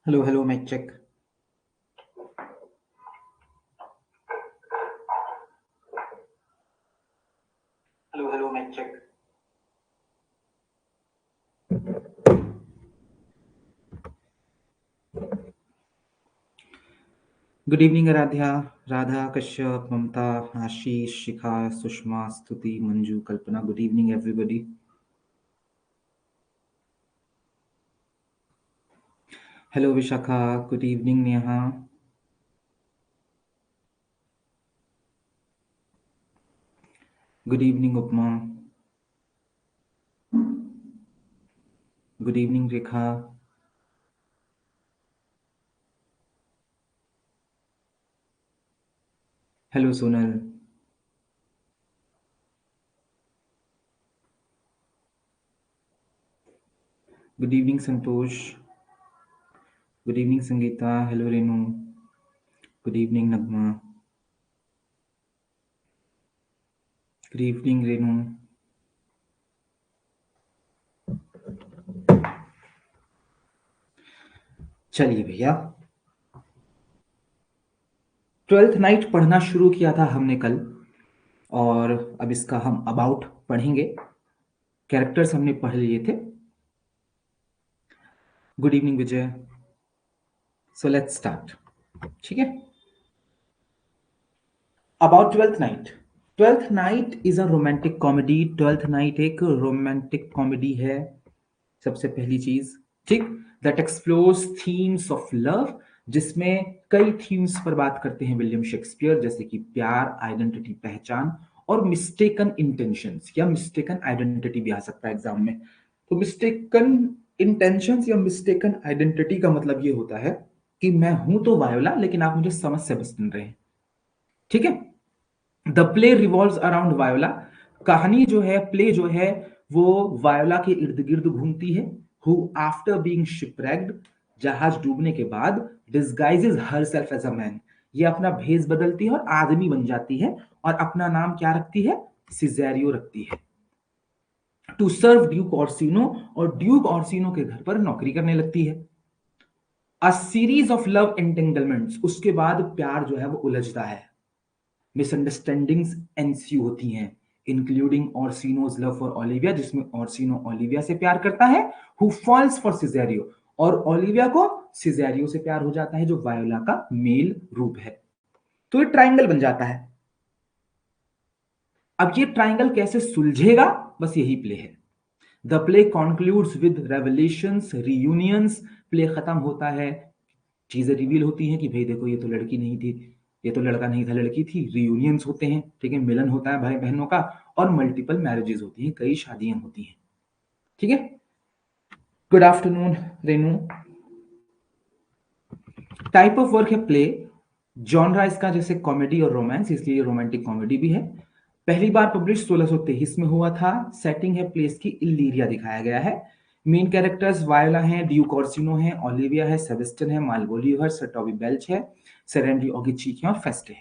Hello, mic check. Hello, mic check. Good evening, Aradhya, Radha, Kashyap, Mamta, Ashish, Shikha, Sushma, Stuti, Manju, Kalpana. Good evening, everybody. Hello, Vishakha. Good evening, Neha. Good evening, Upma. Good evening, Rekha. Hello, Sonal. Good evening, Santosh. Good evening, Sangeeta. Hello, Renu. Good evening, Nagma. Good evening, Renu. चलिए भैया, 12th night पढ़ना शुरू किया था हमने कल, और अब इसका हम अबाउट पढ़ेंगे। कैरेक्टर्स हमने पढ़ लिए थे। Good evening Vijay. So let's start. ठीक है। About twelfth Night. Twelfth night is a romantic comedy. Twelfth night एक रोमांटिक कॉमेडी है, सबसे पहली चीज। ठीक। That explores themes of love, जिसमें कई थीम्स पर बात करते हैं विलियम शेक्सपियर, जैसे कि प्यार, आइडेंटिटी, पहचान, और मिस्टेकन इंटेंशंस या मिस्टेकन आइडेंटिटी भी आ सकता है एग्जाम में। तो मिस्टेकन इंटेंशंस या मिस्टेकन आइडेंटिटी का मतलब ये होता है कि मैं हूं तो वायोला, लेकिन आप मुझे समझ से बस सुन रहे हैं। ठीक है। The play revolves around voila. कहानी जो है, प्ले जो है, वो वायोला के इर्द गिर्द घूमती है। हु आफ्टर बीइंग शिपरेक्ड, जहाज डूबने के बाद, डिस्गाइजेज हरसेल्फ एज अ मैन, ये अपना भेष बदलती है और आदमी बन जाती है, और अपना नाम क्या रखती है? सिजेरियो रखती है। टू सर्व ड्यूक ऑर्सिनो, और ड्यूक ऑर्सिनो के घर पर नौकरी करने लगती है। अ सीरीज ऑफ लव एंटेंगलमेंट्स, उसके बाद प्यार जो है वो उलझता है। मिसअंडरस्टैंडिंग्स एंस्यू होती हैं, इंक्लूडिंग ऑर्सिनोज लव फॉर ओलिविया, जिसमें ऑर्सिनो ओलिविया से प्यार करता है। हु फॉल्स फॉर सिजेरियो, और ओलिविया को सिजेरियो से प्यार हो जाता है, जो वायोला का मेल रूप है। तो ये ट्राइंगल बन जाता है। अब ये ट्राइंगल कैसे सुलझेगा, बस यही प्ले है। The play concludes with revelations, reunions. Play खत्म होता है, चीजें रिवील होती हैं कि भाई देखो, ये तो लड़की नहीं थी, ये तो लड़का नहीं था, लड़की थी। रियूनियंस होते हैं, ठीक है, मिलन होता है भाई बहनों का, और मल्टीपल मैरिजेस होती हैं, कई शादियां होती हैं। ठीक है। Good afternoon Renu. Type of work है प्ले। जॉनरा इसका जैसे कॉमेडी और रोमांस, इसलिए रोमांटिक कॉमेडी भी है। पहली बार पब्लिश 1623 में हुआ था। सेटिंग है प्लेस की इल्लीरिया दिखाया गया है। मेन कैरेक्टर्स वायोला हैं, ड्यूक ऑर्सिनो है, ओलिविया है, सेबेस्टियन है, मालवोलियो है, सर टॉबी बेल्च है, सेरेंडी ओगिचीक है, और फेस्ट है।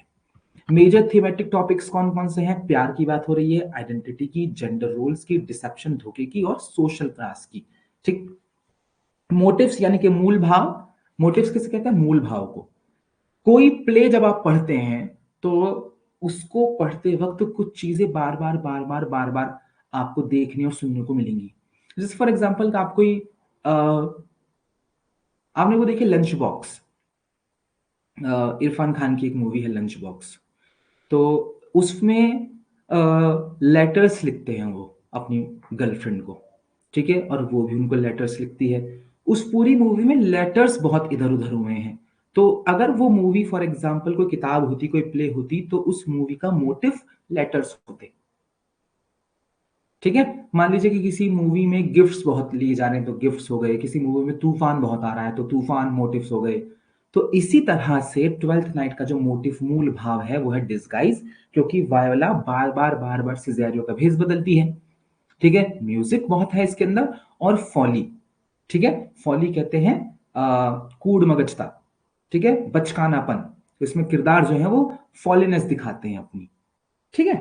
मेजर थीमेटिक टॉपिक्स कौन कौन से हैं? प्यार की बात हो रही है, आइडेंटिटी की, जेंडर रोल्स की, डिसेप्शन धोखे की, और सोशल क्लास की। ठीक। मोटिव्स यानी कि मूल भाव। मोटिव्स किसे कहते हैं? मूल भाव को। कोई प्ले जब आप पढ़ते हैं तो उसको पढ़ते वक्त कुछ चीजें बार बार आपको देखने और सुनने को मिलेंगी। जैसे फॉर एग्जाम्पल आप कोई आपने वो देखी लंच बॉक्स? इरफान खान की एक मूवी है लंच बॉक्स। तो उसमें लेटर्स लिखते हैं वो अपनी गर्लफ्रेंड को। ठीक है। और वो भी उनको लेटर्स लिखती है। उस पूरी मूवी में लेटर्स बहुत इधर उधर हुए हैं। तो अगर वो मूवी फॉर एग्जाम्पल कोई किताब होती, कोई प्ले होती, तो उस मूवी का मोटिव लेटर्स होते। ठीक है। मान लीजिए कि किसी मूवी में गिफ्ट्स बहुत लिए जा रहे हैं तो गिफ्ट्स हो गए, किसी मूवी में तूफान बहुत आ रहा है तो तूफान मोटिव्स हो गए। तो इसी तरह से ट्वेल्थ नाइट का जो मोटिव मूल भाव है वो है डिस्गाइज, क्योंकि वायोला बार बार सिजेरियो का भेस बदलती है। ठीक है, म्यूजिक बहुत है इसके अंदर, और फॉली, ठीक है, फॉली कहते हैं कूड़ मगजता, ठीक है, बचकानापन। तो इसमें किरदार जो है वो फॉलीनेस दिखाते हैं अपनी। ठीक है।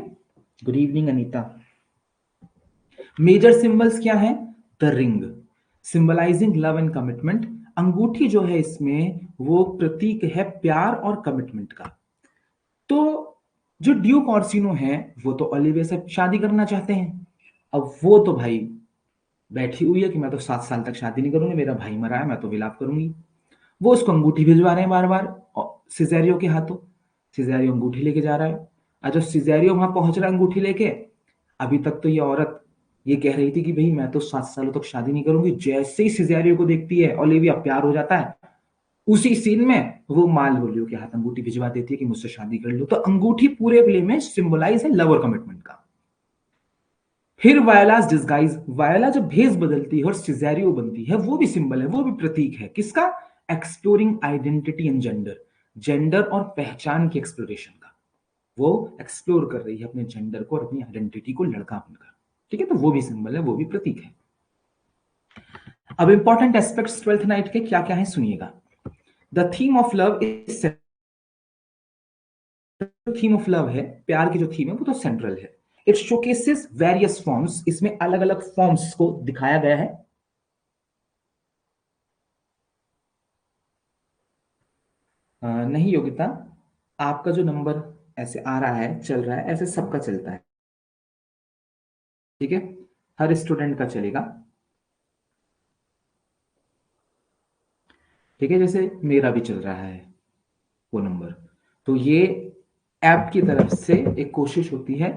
Good evening Anita. Major symbols क्या है? The ring, symbolizing love and commitment. अंगूठी जो है इसमें वो प्रतीक है प्यार और कमिटमेंट का। तो जो ड्यूक ऑर्सिनो है वो तो ओलिविया से शादी करना चाहते हैं। अब वो तो भाई बैठी हुई है कि मैं तो 7 साल तक शादी नहीं करूंगी, मेरा भाई मरा है, मैं तो विलाप करूंगी। वो उसको अंगूठी भिजवा रहे हैं बार बार सिजेरियो के हाथों। सिजेरियो अंगूठी लेके जा रहा है। और जब सिजेरियो वहां पहुंच रहा है अंगूठी लेके, अभी तक तो ये औरत ये कह रही थी कि भाई मैं तो 7 सालों तक शादी नहीं करूंगी। जैसे ही सिजेरियो को देखती है ओलिविया, प्यार हो जाता है। उसी सीन में वो मालवोलियो के हाथ अंगूठी भिजवा देती है कि मुझसे शादी कर लो। तो अंगूठी पूरे प्ले में सिंबलाइज है लव और कमिटमेंट का। फिर वायलास डिस्गाइज, वायला जब भेस बदलती है और सिजेरियो बनती है, वो भी सिंबल है, वो भी प्रतीक है किसका? Exploring identity and gender, gender और पहचान की एक्सप्लोरेशन का। वो एक्सप्लोर कर रही है अपने जेंडर को और अपनी आइडेंटिटी को लड़का बनकर। ठीक है, तो वो भी सिंबल है, वो भी प्रतीक है। अब इंपॉर्टेंट एस्पेक्ट्स ट्वेल्थ नाइट के क्या क्या है सुनिएगा। The theme of love is, theme of love है, प्यार की जो थीम है वो तो सेंट्रल है। इट शोकेसेस वेरियस फॉर्म्स, इसमें अलग अलग फॉर्म्स को दिखाया गया है। नहीं योगिता, आपका जो नंबर ऐसे आ रहा है चल रहा है ऐसे सबका चलता है। ठीक है, हर स्टूडेंट का चलेगा। ठीक है, जैसे मेरा भी चल रहा है वो नंबर। तो ये ऐप की तरफ से एक कोशिश होती है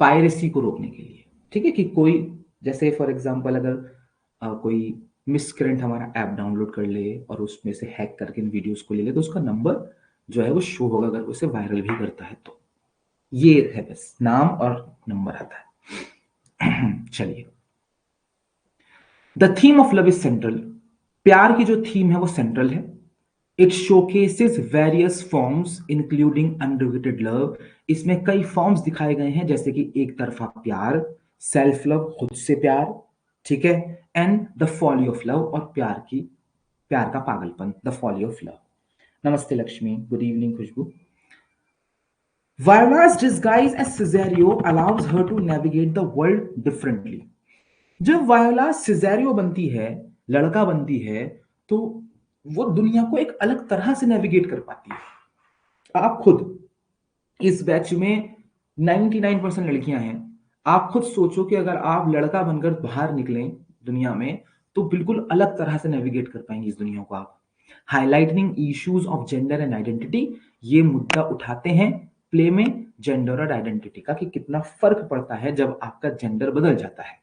पायरेसी को रोकने के लिए। ठीक है, कि कोई जैसे फॉर एग्जांपल अगर कोई मिसक्रेंट हमारा ऐप डाउनलोड कर ले और उसमें से हैक करके इन वीडियोस को ले ले, तो उसका नंबर जो है वो शो होगा अगर उसे वायरल भी करता है तो। ये है बस, नाम और नंबर आता है। चलिए, the theme of love is central, प्यार की जो थीम है वो सेंट्रल है। It showcases various forms including unrequited love, इसमें कई फॉर्म्स दिखाए गए हैं जैसे कि एक तरफा प्यार, सेल्फ लव, खुद से प्यार, ठीक है, and the folly of love, और प्यार का पागलपन, द फॉली ऑफ लव। नमस्ते Lakshmi, good evening Khushboo. Viola's disguise as Cesario allows her to navigate the world differently. जब वायोला सिजेरियो बनती है, लड़का बनती है, तो वो दुनिया को एक अलग तरह से नेविगेट कर पाती है। आप खुद इस बैच में 99% लड़कियां हैं। आप खुद सोचो कि अगर आप लड़का बनकर बाहर निकलें दुनिया में, तो बिल्कुल अलग तरह से नेविगेट कर पाएंगे इस दुनिया को आप। Highlighting issues of gender and identity, ये मुद्दा उठाते हैं प्ले में जेंडर और आइडेंटिटी का, कि कितना फर्क पड़ता है जब आपका जेंडर बदल जाता है।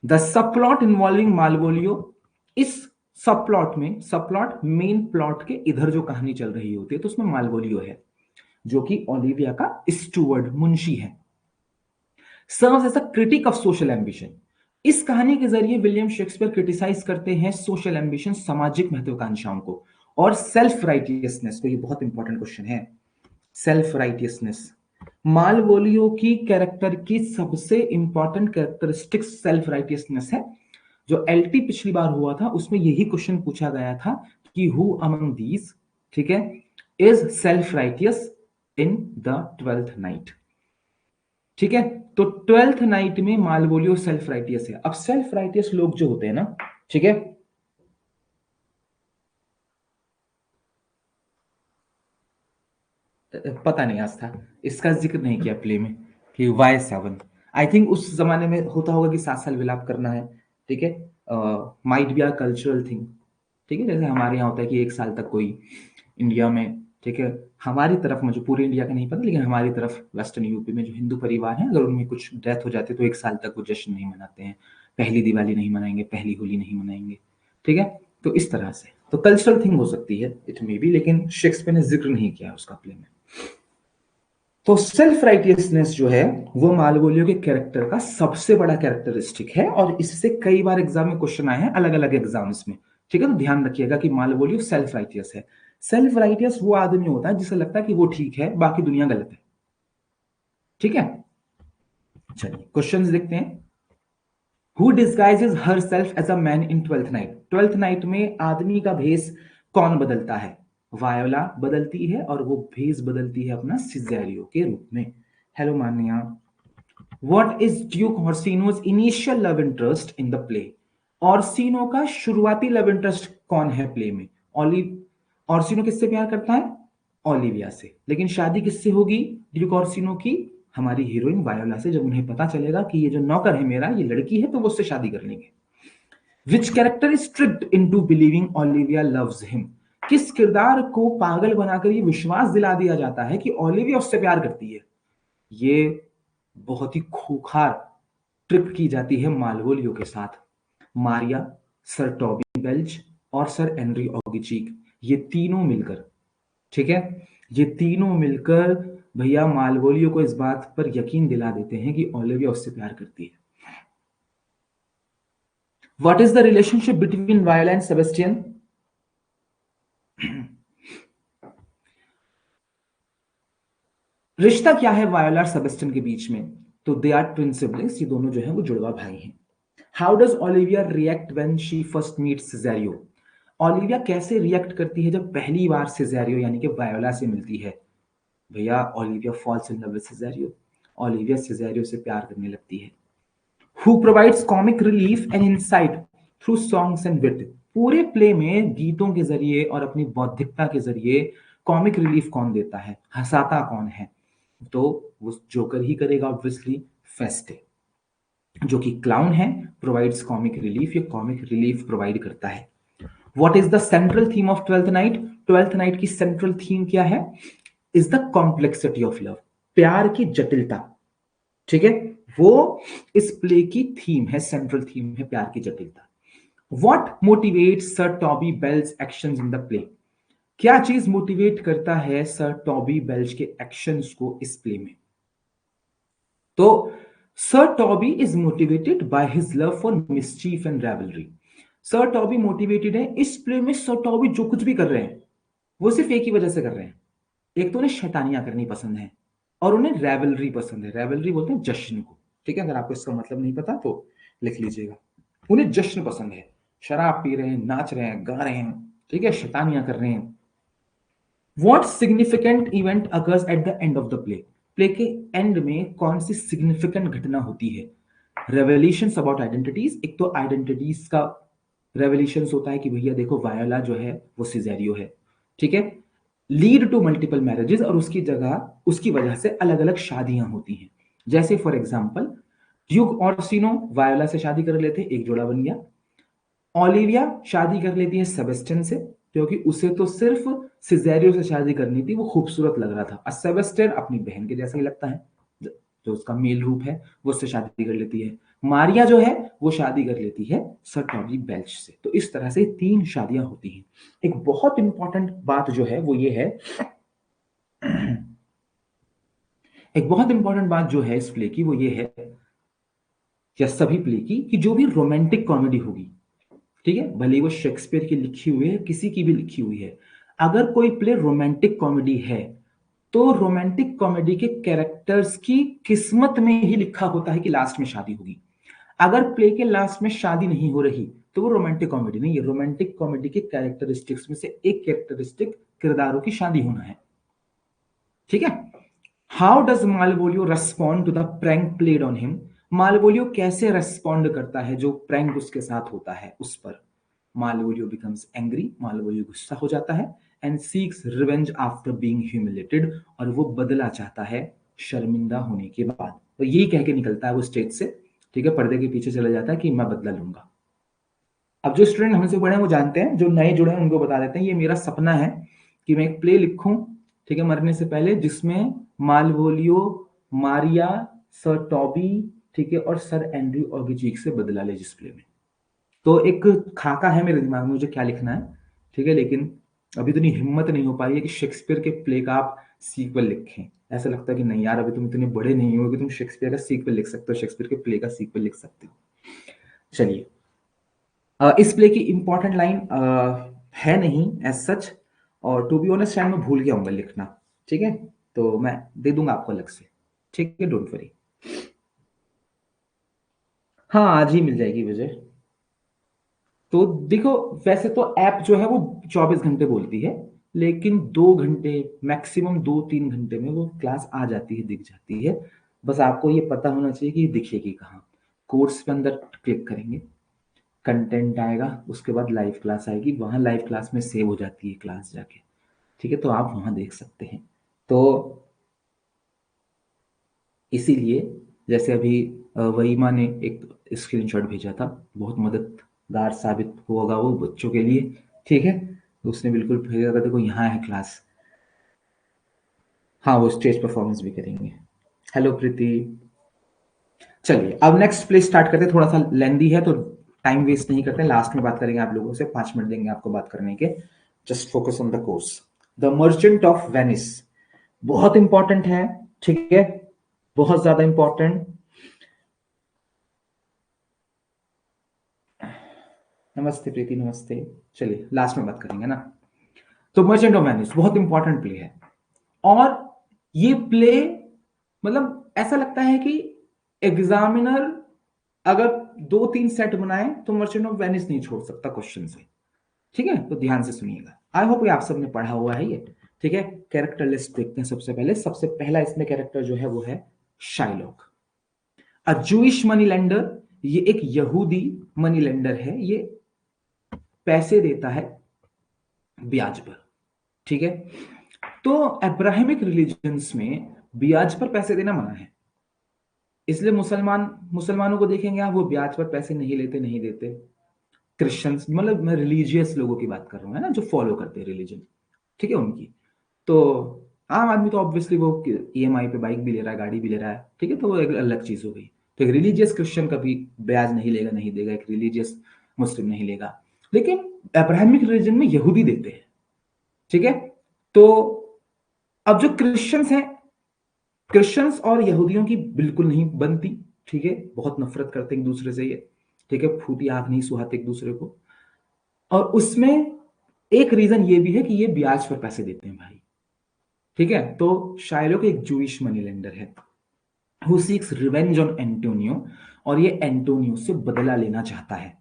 द सबप्लॉट इन्वॉल्विंग मालवोलियो, इस सबप्लॉट में, सबप्लॉट मेन प्लॉट के इधर जो कहानी चल रही होती है तो उसमें मालवोलियो है जो कि ओलिविया का स्टूवर्ड, मुंशी है। Serves as a critic of social ambition, इस कहानी के जरिए विलियम शेक्सपियर क्रिटिसाइज करते हैं सोशल एम्बिशन, सामाजिक महत्वाकांक्षाओं को, और सेल्फ राइटियसनेस को। ये बहुत इंपॉर्टेंट क्वेश्चन है, सेल्फ राइटियसनेस। मालवोलियो की कैरेक्टर की सबसे इंपॉर्टेंट कैरेक्टरिस्टिक्स सेल्फ राइटियसनेस है। जो एलटी पिछली बार हुआ था उसमें यही क्वेश्चन पूछा गया था कि हु अमंग दीज, ठीक है, is self righteous in the twelfth night. ठीक है, तो ट्वेल्थ नाइट में मालवोलियो सेल्फ राइटियस है। अब सेल्फ राइटियस लोग जो होते हैं ना, ठीक है, पता नहीं आज था, इसका जिक्र नहीं किया प्ले में कि वाई 7। आई थिंक उस जमाने में होता होगा कि 7 साल विलाप करना है। ठीक है, might be a cultural thing. ठीक है, जैसे हमारे यहाँ होता है कि 1 साल तक कोई इंडिया में, ठीक है, हमारी तरफ, मुझे पूरे इंडिया का नहीं पता लेकिन हमारी तरफ वेस्टर्न यूपी में जो हिंदू परिवार है, अगर उनमें कुछ डेथ हो जाती है तो 1 साल तक वो जश्न नहीं मनाते हैं। पहली दिवाली नहीं मनाएंगे, पहली होली नहीं मनाएंगे। ठीक है, तो इस तरह से तो कल्चरल थिंग हो सकती है, इट मे बी, लेकिन शेक्सपियर ने जिक्र नहीं किया उसका प्ले में। तो सेल्फ राइटियसनेस जो है वो मालवोलियो के कैरेक्टर का सबसे बड़ा कैरेक्टरिस्टिक है, और इससे कई बार एग्जाम में क्वेश्चन आए हैं अलग अलग एग्जाम्स में। ठीक है, तो ध्यान रखिएगा कि मालवोलियो सेल्फ राइटियस है। सेल्फ राइटियस वो आदमी होता है जिसे लगता है कि वो ठीक है, बाकी दुनिया गलत है। ठीक है, चलिए क्वेश्चंस देखते हैं। Who disguises herself as a man in Twelfth Night? Twelfth Night में आदमी का भेष कौन बदलता है? वायोला बदलती है, और वो भेष बदलती है अपना सिजेरियो के रूप में। Hello Manya. What is Duke Orsino's initial love interest in the play? Orsino का शुरुआती लव इंटरेस्ट कौन है प्ले में? ऑर्सिनो किससे प्यार करता है? ओलिविया से। लेकिन शादी किससे होगी ड्यूक ऑर्सिनो की? हमारी हीरोइन वायोला से। जब उन्हें पता चलेगा कि ये जो नौकर है मेरा ये लड़की है, तो वो उससे शादी कर लेंगे। विच character is tricked into believing Olivia loves him? किस किरदार को पागल बनाकर ये विश्वास दिला दिया जाता है कि ओलिविया उससे प्यार करती है? ये बहुत ही खूंखार ट्रिक की जाती है मालवोलियो के साथ। मारिया, सर टॉबी बेल्च और सर एनरी ऑगिचीक, ये तीनों मिलकर, ठीक है, ये तीनों मिलकर भैया मालवोलियो को इस बात पर यकीन दिला देते हैं कि ओलिविया उससे प्यार करती है। What is the relationship between voila and Sebastian? रिश्ता क्या है वायोला और सेबेस्टियन के बीच में? तो दे आर ट्विन सिबलिंग्स, ये दोनों जो है वो जुड़वा भाई हैं। How does Olivia react when she first meet Cesario? Olivia कैसे रिएक्ट करती है जब पहली बार सिजेरियो यानी कि वायोला से मिलती है? भैया Olivia falls in love with Cesario. Olivia Cesario से प्यार करने लगती है। Who provides comic relief and insight through songs and wit? पूरे प्ले में गीतों के जरिए और अपनी बौद्धिकता के जरिए कॉमिक रिलीफ कौन देता है, हंसाता कौन है? तो वो जोकर ही करेगा ऑब्वियसली, फेस्टे, जो कि क्लाउन है, प्रोवाइड्स कॉमिक रिलीफ, ये कॉमिक रिलीफ प्रोवाइड करता है। What is the central theme of twelfth Night? Twelfth night की सेंट्रल थीम क्या है? Is the complexity of love, प्यार की जटिलता। ठीक है, वो इस प्ले की थीम है, सेंट्रल थीम है प्यार की जटिलता। What motivates sir Toby Belch's actions in the play? क्या चीज मोटिवेट करता है सर टॉबी बेल्च के एक्शंस को इस प्ले में? तो sir Toby is motivated by his love for mischief and revelry. Sir Toby motivated है इस प्ले में। सर टॉबी जो कुछ भी कर रहे हैं वो सिर्फ एक ही वजह से कर रहे हैं। एक तो उन्हें शैतानियां करनी पसंद है, और उन्हें रेवलरी पसंद है। रेवलरी बोलते हैं जश्न को। ठीक है, अगर आपको इसका मतलब नहीं पता तो लिख लीजिएगा। उन्हें जश्न पसंद है, शराब पी रहे हैं, नाच रहे हैं, गा रहे हैं, ठीक है, शैतानियां कर रहे हैं। What significant event occurs at the end of the play? Play के एंड में कौन सी सिग्निफिकेंट घटना होती है? रेवल्यूशंस अबाउट आइडेंटिटीज। एक तो आइडेंटिटीज का रेवल्यूशंस होता है कि भैया देखो वायोला जो है वो सिजेरियो है, ठीक है। लीड टू मल्टीपल मैरिजेस, और उसकी जगह उसकी वजह से अलग अलग शादियां होती हैं। जैसे for example Duke Orsino voila से शादी कर लेते, एक जोड़ा बन गया। ओलिविया शादी कर लेती है सेबेस्टियन से, क्योंकि उसे तो सिर्फ सिजेरियो से शादी करनी थी, वो खूबसूरत लग रहा था। और सेबेस्टियन अपनी बहन के जैसा ही लगता है, जो उसका मेल रूप है, वो उससे शादी कर लेती है। मारिया जो है वो शादी कर लेती है सर टॉबी बेल्च से। तो इस तरह से तीन शादियां होती हैं। एक बहुत इंपॉर्टेंट बात जो है वो ये है, एक बहुत इंपॉर्टेंट बात जो है इस प्ले की वो ये है, या सभी प्ले की, कि जो भी रोमांटिक कॉमेडी होगी, ठीक है, भले वो शेक्सपियर की लिखी हुई है, किसी की भी लिखी हुई है, अगर कोई प्ले रोमांटिक कॉमेडी है तो रोमांटिक कॉमेडी के कैरेक्टर्स की किस्मत में ही लिखा होता है कि लास्ट में शादी होगी। अगर प्ले के लास्ट में शादी नहीं हो रही तो वो रोमांटिक कॉमेडी नहीं है। रोमांटिक कॉमेडी के कैरेक्टरिस्टिक्स में से एक कैरेक्टरिस्टिक किरदारों की शादी होना है, ठीक है। How does Malvolio respond to the prank played on him? Malvolio कैसे रेस्पॉन्ड करता है जो प्रैंक उसके साथ होता है उस पर? मालवोलियो बिकम्स एंग्री, मालवोलियो गुस्सा हो जाता है, and seeks revenge after being humiliated, और वो बदला चाहता है शर्मिंदा होने के बाद। तो यही कह के निकलता है वो स्टेज से, ठीक है, पर्दे के पीछे चला जाता है कि मैं बदला लूंगा। अब जो स्टूडेंट हमसे पढ़े हैं वो जानते हैं, जो नए जुड़े हैं उनको बता देते हैं, ये मेरा सपना है कि मैं एक प्ले लिखूं, ठीक है, मरने से पहले, जिसमें मालवोलियो, मारिया, सर टॉबी, ठीक है, और सर एंड्रयू ऑगिजीक से बदला ले जिस प्ले में। तो एक खाका है मेरे दिमाग में मुझे क्या लिखना है, ठीक है, लेकिन अभी तो नहीं, हिम्मत नहीं हो पा रही है कि शेक्सपियर के प्ले का आप सीक्वल लिखें। ऐसा लगता है कि नहीं यार, अभी तुम इतने बड़े नहीं हो कि तुम शेक्सपियर का सीक्वल लिख सकते हो, शेक्सपियर के प्ले का सीक्वल लिख सकते हो। चलिए, इस प्ले की इंपॉर्टेंट लाइन है नहीं एज सच, और टू बी ऑनेस्ट शायद मैं भूल गया हूँ लिखना। ठीक है, तो मैं दे दूंगा आपको अलग से। ठीक है, डोंट वरी। हाँ, आज ही मिल जाएगी मुझे। तो देखो, वैसे तो ऐप जो है वो 24 घंटे बोलती है, लेकिन 2 घंटे, मैक्सिमम 2-3 घंटे में वो क्लास आ जाती है, दिख जाती है। बस आपको ये पता होना चाहिए कि दिखेगी कहाँ। कोर्स पे अंदर क्लिक करेंगे, कंटेंट आएगा, उसके बाद लाइव क्लास आएगी, वहां लाइव क्लास में सेव हो जाती है क्लास जाके। ठीक है, तो आप वहां देख सकते हैं। तो इसीलिए जैसे अभी वहीमा ने एक स्क्रीनशॉट भेजा था, बहुत मददगार साबित होगा वो बच्चों के लिए। ठीक है, तो उसने बिल्कुल भेजा था, देखो यहाँ है क्लास। हाँ, वो स्टेज परफॉर्मेंस भी करेंगे। हेलो प्रीति। चलिए, अब नेक्स्ट प्ले स्टार्ट करते हैं। थोड़ा सा लेंदी है तो टाइम वेस्ट नहीं करते, लास्ट में बात करेंगे आप लोगों से, 5 मिनट देंगे आपको बात करने के। Just focus on the course. The Merchant of Venice बहुत इंपॉर्टेंट है। ठीक है, बहुत ज्यादा इंपॉर्टेंट। नमस्ते प्रीति, नमस्ते। चलिए, लास्ट में बात करेंगे ना। तो मर्चेंट ऑफ वेनिस बहुत इंपॉर्टेंट प्ले है, और ये प्ले मतलब ऐसा लगता है कि एग्जामिनर अगर 2-3 सेट बनाए तो मर्चेंट ऑफ वेनिस नहीं छोड़ सकता क्वेश्चन से। ठीक है, तो ध्यान से सुनिएगा। आई होप ये आप सबने पढ़ा हुआ है ये। ठीक है, कैरेक्टर लिस्ट देखते हैं। सबसे पहला इसमें कैरेक्टर जो है वो है शाइलॉक, अ जूइश मनी लेंडर। ये एक यहूदी मनी लेंडर है, ये पैसे देता है ब्याज पर। ठीक है, तो अब्राहमिक रिलीजन्स में ब्याज पर पैसे देना मना है, इसलिए मुसलमानों को देखेंगे आप, वो ब्याज पर पैसे नहीं लेते, नहीं देते। क्रिश्चियंस, मतलब मैं रिलीजियस लोगों की बात कर रहा हूँ, है ना, जो फॉलो करते हैं रिलीजन। ठीक है, उनकी। तो आम आदमी तो ऑब्वियसली वो ईएमआई पे बाइक भी ले रहा है, गाड़ी भी ले रहा है। ठीक है, तो वो एक अलग चीज हो गई। तो एक रिलीजियस क्रिश्चियन कभी ब्याज नहीं लेगा, नहीं देगा, एक रिलीजियस मुस्लिम नहीं लेगा। लेकिन अब्राहमिक रिलीजन में यहूदी देते हैं। ठीक है, तो अब जो क्रिश्चियंस हैं, क्रिश्चियंस और यहूदियों की बिल्कुल नहीं बनती। ठीक है, बहुत नफरत करते हैं एक दूसरे से ये। ठीक है, फूटी आंख नहीं सुहाते एक दूसरे को। और उसमें एक रीजन ये भी है कि ये ब्याज पर पैसे देते हैं भाई। ठीक है, तो शायलोक एक जूइश मनी लेंडर है who seeks revenge on Antonio, और ये एंटोनियो से बदला लेना चाहता है।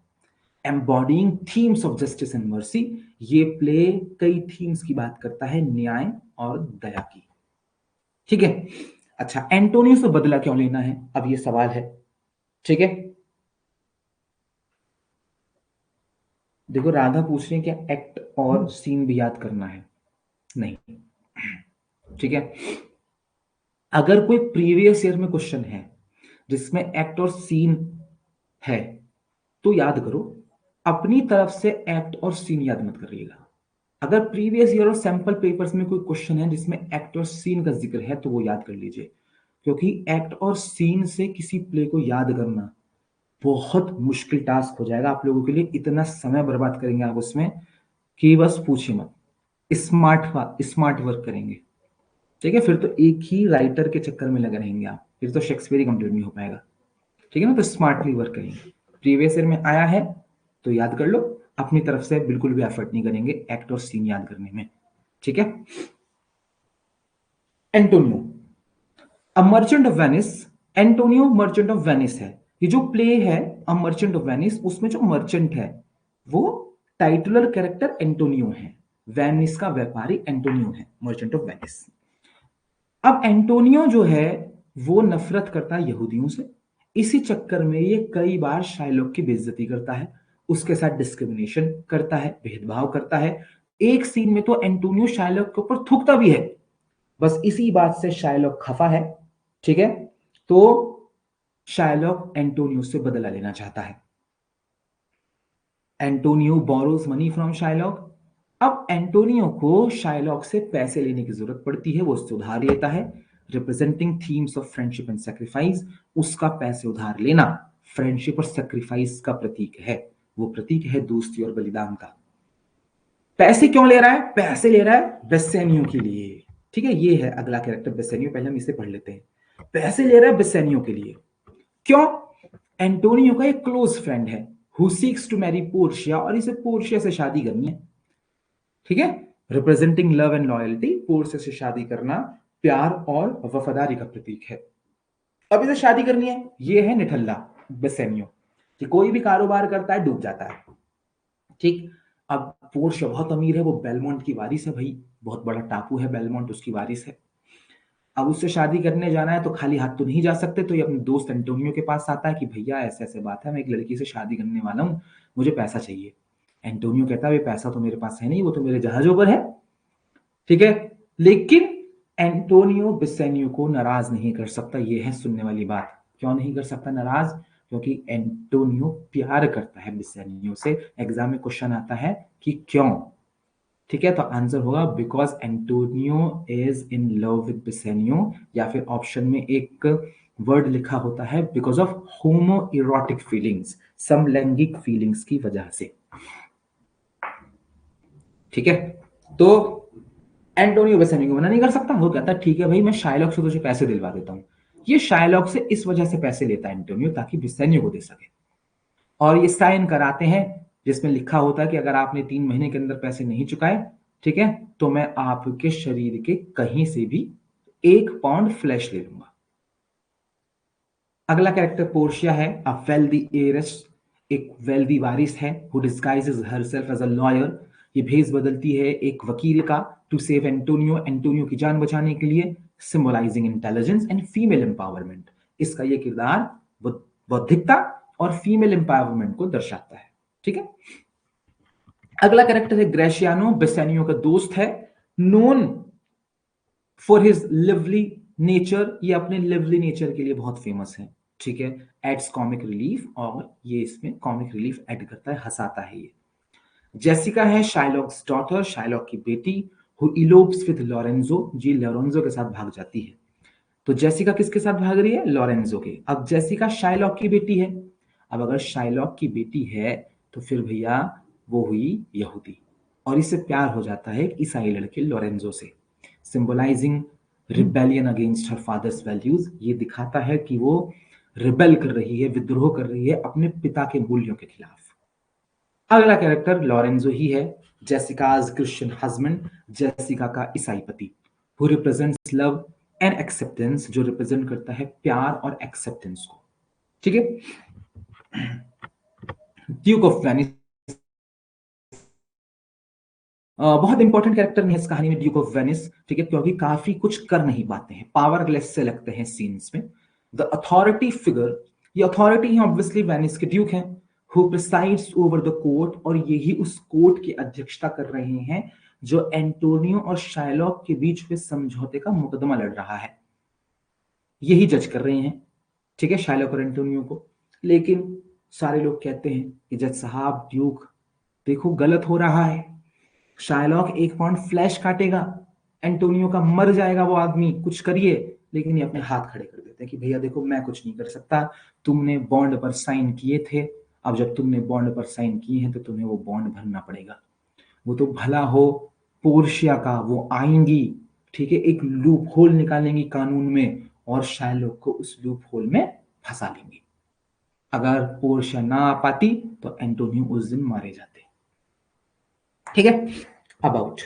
Embodying themes of justice and mercy, ये प्ले कई थीम्स की बात करता है, न्याय और दया की। ठीक है, अच्छा, एंटोनियो से बदला क्यों लेना है, अब ये सवाल है। ठीक है, देखो राधा पूछ रही है क्या एक्ट और सीन भी याद करना है? नहीं। ठीक है, अगर कोई प्रीवियस ईयर में क्वेश्चन है जिसमें एक्ट और सीन है तो याद करो, अपनी तरफ से एक्ट और सीन याद मत करिएगा। अगर प्रीवियस ईयर और सैंपल पेपर्स में कोई क्वेश्चन है जिसमें एक्ट और सीन का जिक्र है तो वो याद कर लीजिए, क्योंकि एक्ट और सीन से किसी प्ले को याद करना बहुत मुश्किल टास्क हो जाएगा आप लोगों के लिए। इतना समय बर्बाद करेंगे आप उसमें कि बस पूछिए मत। स्मार्ट वर्क करेंगे। ठीक है, फिर तो एक ही राइटर के चक्कर में लगे रहेंगे आप, फिर तो शेक्सपियर ही कंप्लीट नहीं हो पाएगा। ठीक है ना, तो स्मार्टली वर्क करेंगे। प्रीवियस ईयर में आया है तो याद कर लो, अपनी तरफ से बिल्कुल भी एफर्ट नहीं करेंगे एक्ट और सीन याद करने में। ठीक है, Antonio, a merchant of Venice. Antonio merchant of Venice है। ये जो प्ले है अ मर्चेंट ऑफ वेनिस, उसमें जो मर्चेंट है वो टाइटुलर कैरेक्टर एंटोनियो है। वेनिस का व्यापारी एंटोनियो है, मर्चेंट ऑफ वेनिस। अब एंटोनियो जो है वो नफरत करता है यहूदियों से, इसी चक्कर में ये कई बार शाइलॉक की बेइज्जती करता है, उसके साथ डिस्क्रिमिनेशन करता है, भेदभाव करता है। एक सीन में तो एंटोनियो शाइलॉक के ऊपर थूकता भी है। बस इसी बात से शाइलॉक खफा है। ठीक है, तो शाइलॉक एंटोनियो से बदला लेना चाहता है। Antonio borrows money from Shylock. अब एंटोनियो को शाइलॉक से पैसे लेने की जरूरत पड़ती है, वो उससे उधार लेता है। Representing themes of friendship and sacrifice, उसका पैसे उधार लेना फ्रेंडशिप और सैक्रिफाइस का प्रतीक है। वो प्रतीक है दोस्ती और बलिदान का। पैसे क्यों ले रहा है? पैसे ले रहा है बेस्सेनियो के लिए। ठीक है, ये है अगला कैरेक्टर बेसेनियो। पहले हम इसे पढ़ लेते हैं। पैसे ले रहा है बेसेनियो के लिए, क्यों? एंटोनियो का एक क्लोज फ्रेंड है who seeks to marry Portia, और इसे पोर्शिया से शादी करनी है। ठीक है, representing love and loyalty, Portia से शादी करना प्यार और वफादारी का प्रतीक है। अब इसे शादी करनी है, ये है निठल्ला बेसेनियो, कि कोई भी कारोबार करता है डूब जाता है। ठीक, अब पोर्शिया बहुत अमीर है, वो बेलमोंट की वारिस है भाई, बहुत बड़ा टापू है बेलमोंट, उसकी वारिस है। अब उससे शादी करने जाना है तो खाली हाथ तो नहीं जा सकते, तो ये अपने दोस्त एंटोनियो के पास आता है कि भैया ऐसे ऐसे बात है, मैं एक लड़की से शादी करने वाला हूँ, मुझे पैसा चाहिए। एंटोनियो कहता है पैसा तो मेरे पास है नहीं, वो तो मेरे जहाजों पर है। ठीक है, लेकिन एंटोनियो बेसेनियो को नाराज नहीं कर सकता। ये है सुनने वाली बात। क्यों नहीं कर सकता नाराज? क्योंकि एंटोनियो प्यार करता है बेसेनियो से। एग्जाम में क्वेश्चन आता है कि क्यों। ठीक है, तो आंसर होगा because Antonio is in love with Bassanio, या फिर ऑप्शन में एक वर्ड लिखा होता है because of homo erotic feelings, समलैंगिक फीलिंग्स की वजह से। ठीक है, तो एंटोनियो बेसेनियो को मना नहीं कर सकता। वो कहता है ठीक है भाई, मैं शाइलॉक से तुझे पैसे दिलवा देता हूं। ये शाइलॉक से इस वजह से पैसे लेता है एंटोनियो, ताकि बेसेनियो को दे सके। और ये साइन कराते हैं जिसमें लिखा होता है कि अगर आपने 3 महीने के अंदर पैसे नहीं चुकाए, ठीक है, तो मैं आपके शरीर के कहीं से भी 1 पाउंड फ्लैश ले लूंगा। अगला कैरेक्टर पोर्शिया है, अ वेल्दी एयरस, एक वेल्दी वारिस है, who disguises herself as a lawyer. ये भेष बदलती है एक वकील का, टू सेव एंटोनियो, एंटोनियो की जान बचाने के लिए, symbolising intelligence and female empowerment. इसका ये किरदार बौद्धिकता और फीमेल एम्पावरमेंट को दर्शाता है। ठीक है, अगला कैरेक्टर है ग्रेशियानो, बेसेनियो का दोस्त है, known for his lively nature. ये अपने लिवली नेचर के लिए बहुत फेमस है। ठीक है, एड्स कॉमिक रिलीफ, और ये इसमें कॉमिक रिलीफ ऐड करता है, हंसाता है ये। जेसिका है शाइलॉक्स डॉटर, शाइलॉक की बेटी, हु इलोप्स विद लॉरेंजो, जी लॉरेंजो के साथ भाग जाती है। तो जेसिका किसके साथ भाग रही है? लॉरेंजो के। अब जेसिका शाइलॉक की बेटी है। अब अगर शाइलॉक की बेटी है तो फिर भैया वो हुई यहूदी, और इससे प्यार हो जाता है एक ईसाई लड़के लॉरेंजो से, symbolising rebellion against her father's values. ये दिखाता है कि वो रिबेल कर रही है, विद्रोह कर रही है अपने पिता के मूल्यों के खिलाफ। अगला कैरेक्टर लॉरेंजो ही है, जेसिकाज क्रिश्चियन हस्बैंड, जेसिका का ईसाई पति, who represents love and acceptance, जो रिप्रेजेंट करता है प्यार और एक्सेप्टेंस को। ठीक है, ड्यूक ऑफ वेनिस, बहुत इंपॉर्टेंट कैरेक्टर है इस कहानी में ड्यूक ऑफ वेनिस। ठीक है, क्योंकि काफी कुछ कर नहीं पाते हैं, पावरलेस से लगते हैं सीन्स में। द अथॉरिटी फिगर, ये अथॉरिटी है ऑब्वियसली वेनिस के ड्यूक हैं, who presides over the court, और यही उस कोर्ट की अध्यक्षता कर रहे हैं जो एंटोनियो और शाइलॉक के बीच हुए समझौते का मुकदमा लड़ रहा है। यही जज कर रहे हैं, ठीक है, शाइलॉक और एंटोनियो को। लेकिन सारे लोग कहते हैं कि जज साहब, ड्यूक देखो गलत हो रहा है, शाइलॉक 1 पाउंड फ्लैश काटेगा, एंटोनियो का मर जाएगा वो आदमी, कुछ करिए। लेकिन ये अपने हाथ खड़े कर देते हैं कि भैया देखो मैं कुछ नहीं कर सकता, तुमने बॉन्ड पर साइन किए थे, अब जब तुमने बॉन्ड पर साइन किए हैं तो तुम्हें वो बॉन्ड भरना पड़ेगा। वो तो भला हो पोर्शिया का, वो आएंगी, ठीक है, एक लूप होल निकालेंगी कानून में, और शाइलॉक को उस लूप होल में फंसा लेंगी। अगर पोर्शिया ना आ पाती तो एंटोनियो उस दिन मारे जाते। ठीक है, अबाउट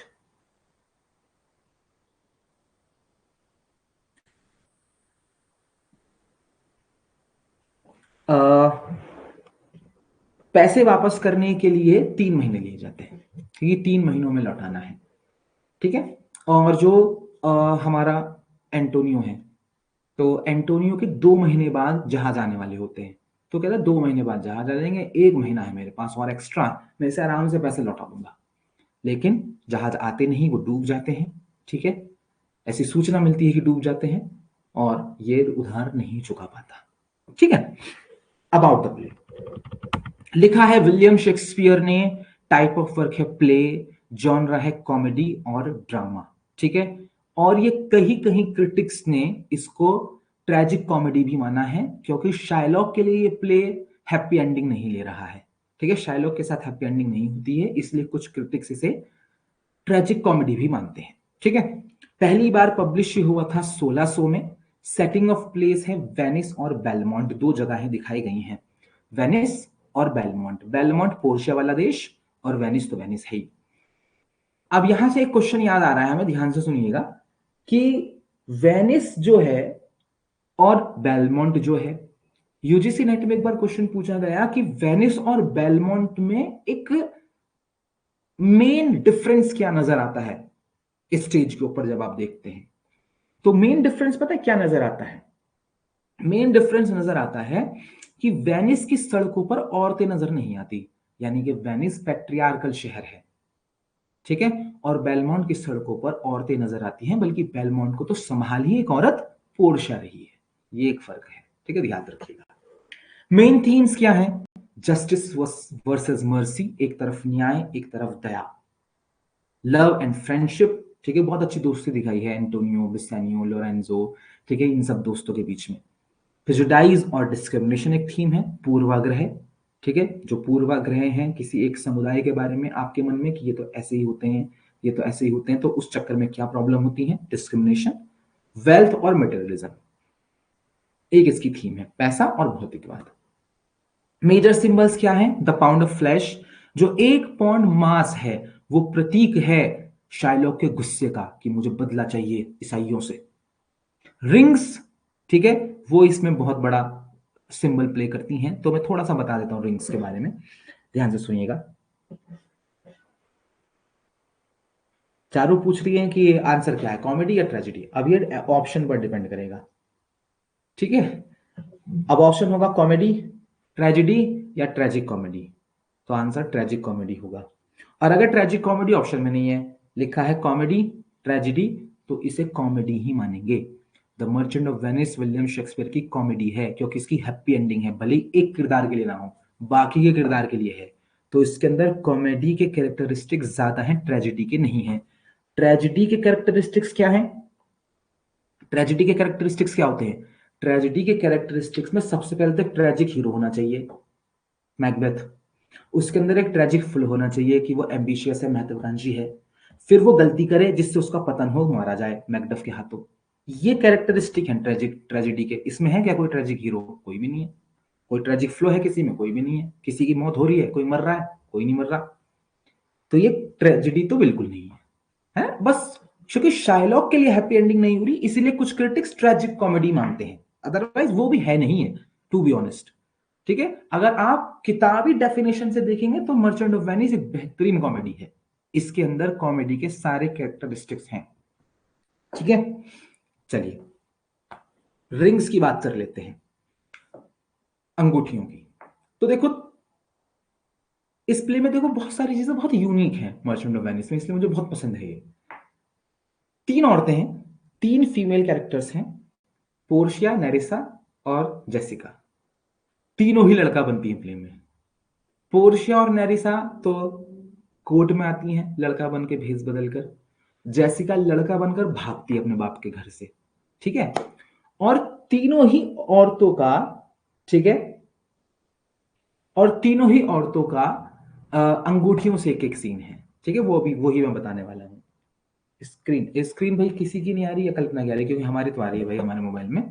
पैसे वापस करने के लिए 3 महीने लिए जाते हैं, क्योंकि 3 महीनों में लौटाना है। ठीक है, और जो हमारा एंटोनियो है, तो एंटोनियो के 2 महीने बाद जहाज आने वाले होते हैं। तो कहता है 2 महीने बाद जहाज आ जाएंगे, 1 महीना है मेरे पास और एक्स्ट्रा, मैं इसे आराम से पैसे लौटा दूंगा। लेकिन जहाज आते नहीं, वो डूब जाते हैं। ठीक है, ऐसी सूचना मिलती है कि डूब जाते हैं, और ये उधार नहीं चुका पाता। ठीक है, अबाउट द प्ले लिखा है विलियम शेक्सपियर ने, टाइप ऑफ वर्क है प्ले, जॉनरा है कॉमेडी और ड्रामा। ठीक है, और ये कहीं कहीं क्रिटिक्स ने इसको ट्रेजिक कॉमेडी भी माना है, क्योंकि शाइलॉक के लिए ये प्ले हैप्पी एंडिंग नहीं ले रहा है। ठीक है, शाइलॉक के साथ हैप्पी एंडिंग नहीं होती है, इसलिए कुछ क्रिटिक्स इसे ट्रेजिक कॉमेडी भी मानते हैं। ठीक है, पहली बार पब्लिश हुआ था 1600 में। सेटिंग ऑफ प्लेस है वेनिस और बेलमोंट, दो जगहें दिखाई गई हैं, वेनिस और बेलमोंट। बेलमोंट पोर्शिया वाला देश और वेनिस तो वेनिस है ही। अब यहां से एक क्वेश्चन याद आ रहा है हमें, ध्यान से सुनिएगा कि वेनिस जो है और बेलमोंट जो है, यूजीसी नेट में एक बार क्वेश्चन पूछा गया कि वेनिस और बेलमोंट में एक मेन डिफरेंस क्या नजर आता है स्टेज के ऊपर जब आप देखते हैं। तो मेन डिफरेंस पता है क्या नजर आता है? मेन डिफरेंस नजर आता है कि वेनिस की सड़कों पर औरतें नजर नहीं आती, यानी कि वेनिस पैट्रियार्कल शहर है, ठीक है, और बेलमोंट की सड़कों पर औरतें नजर आती हैं, बल्कि बेलमोंट को तो संभाल ही एक औरत पोर्शिया रही है। ये एक फर्क है, ठीक है, याद रखिएगा। मेन थीम्स क्या है? जस्टिस वर्सेस मर्सी, एक तरफ न्याय एक तरफ दया। लव एंड फ्रेंडशिप, ठीक है, बहुत अच्छी दोस्ती दिखाई है एंटोनियो, बिसानियो, लोरेंजो, ठीक है, इन सब दोस्तों के बीच में। प्रेजुडाइज और डिस्क्रिमिनेशन एक थीम है। पूर्वाग्रह, ठीक है, जो पूर्वाग्रह हैं किसी एक समुदाय के बारे में आपके मन में कि ये तो ऐसे ही होते हैं, ये तो ऐसे ही होते हैं, तो उस चक्कर में क्या प्रॉब्लम होती है, डिस्क्रिमिनेशन। वेल्थ और मटेरियलिज्म, एक इसकी थीम है, पैसा और भौतिकवाद। मेजर सिंबल्स क्या है? द पाउंड ऑफ फ्लैश, जो एक पाउंड मांस है, वो प्रतीक है शाइलॉक के गुस्से का कि मुझे बदला चाहिए ईसाइयों से। रिंग्स, ठीक है, वो इसमें बहुत बड़ा सिंबल प्ले करती हैं, तो मैं थोड़ा सा बता देता हूं रिंग्स के बारे में, ध्यान से सुनिएगा। चारों पूछ रही हैं कि आंसर क्या है, कॉमेडी या ट्रेजेडी। अब ये ऑप्शन पर डिपेंड करेगा, ठीक है। अब ऑप्शन होगा कॉमेडी, ट्रेजेडी या ट्रेजिक कॉमेडी, तो आंसर ट्रेजिक कॉमेडी होगा। और अगर ट्रेजिक कॉमेडी ऑप्शन में नहीं है, लिखा है कॉमेडी ट्रेजेडी, तो इसे कॉमेडी ही मानेंगे। The Merchant of Venice William Shakespeare की कॉमेडी है, क्योंकि इसकी हैप्पी एंडिंग है, भले ही एक किरदार के लिए ना हो, बाकी के किरदार के लिए है, तो इसके अंदर कॉमेडी के कैरेक्टरिस्टिक्स ज्यादा हैं, ट्रेजेडी के नहीं है। ट्रेजेडी के कैरेक्टरिस्टिक्स क्या है? ट्रेजेडी के कैरेक्टरिस्टिक्स क्या होते हैं? ट्रेजेडी के कैरेक्टरिस्टिक्स में सबसे पहले तो ट्रेजिक हीरो होना चाहिए, मैकबेथ। उसके अंदर एक ट्रेजिक फुल होना चाहिए कि वो एम्बिशियस है, महत्वाकांक्षी है, फिर वो गलती करे जिससे उसका पतन हो, मारा जाए मैकडफ के हाथों। ये कैरेक्टरिस्टिक है ट्रेजिक ट्रेजेडी के। इसमें है क्या कोई ट्रेजिक हीरो? कोई भी नहीं है। कोई ट्रेजिक फ्लो है किसी में? कोई भी नहीं है। किसी की मौत हो रही है, कोई मर रहा है? कोई नहीं मर रहा। तो ये ट्रेजेडी तो बिल्कुल नहीं है, है बस क्योंकि शाइलॉक के लिए हैप्पी एंडिंग नहीं हो रही, इसीलिए कुछ क्रिटिक्स ट्रेजिक कॉमेडी मानते हैं, अदरवाइज वो भी है नहीं है, टू बी ऑनेस्ट, ठीक है। अगर आप किताबी डेफिनेशन से देखेंगे तो मर्चेंट ऑफ वेनिस एक बेहतरीन कॉमेडी है, इसके अंदर कॉमेडी के सारे कैरेक्टरिस्टिक्स हैं, ठीक है। चलिए रिंग्स की बात कर लेते हैं, अंगूठियों की। तो देखो इस प्ले में देखो बहुत सारी चीजें बहुत यूनिक हैं मर्चेंट ऑफ वेनिस में, इसलिए मुझे बहुत पसंद है ये। तीन औरतें हैं, तीन फीमेल कैरेक्टर्स हैं, पोर्शिया, नेरिसा और जेसिका। तीनों ही लड़का बनती हैं प्ले में। पोर्शिया और नेरिसा तो कोर्ट में आती हैं लड़का बन के भेस बदल कर, जेसिका लड़का बनकर भागती है अपने बाप के घर से, ठीक है। और तीनों ही औरतों का, ठीक है, और तीनों ही औरतों का अंगूठियों से एक एक सीन है, ठीक है, वो अभी वही मैं बताने वाला हूँ। स्क्रीन स्क्रीन भाई किसी की नहीं आ रही है, कल्पना की आ रही है, क्योंकि हमारी तो आ रही है भाई हमारे मोबाइल में।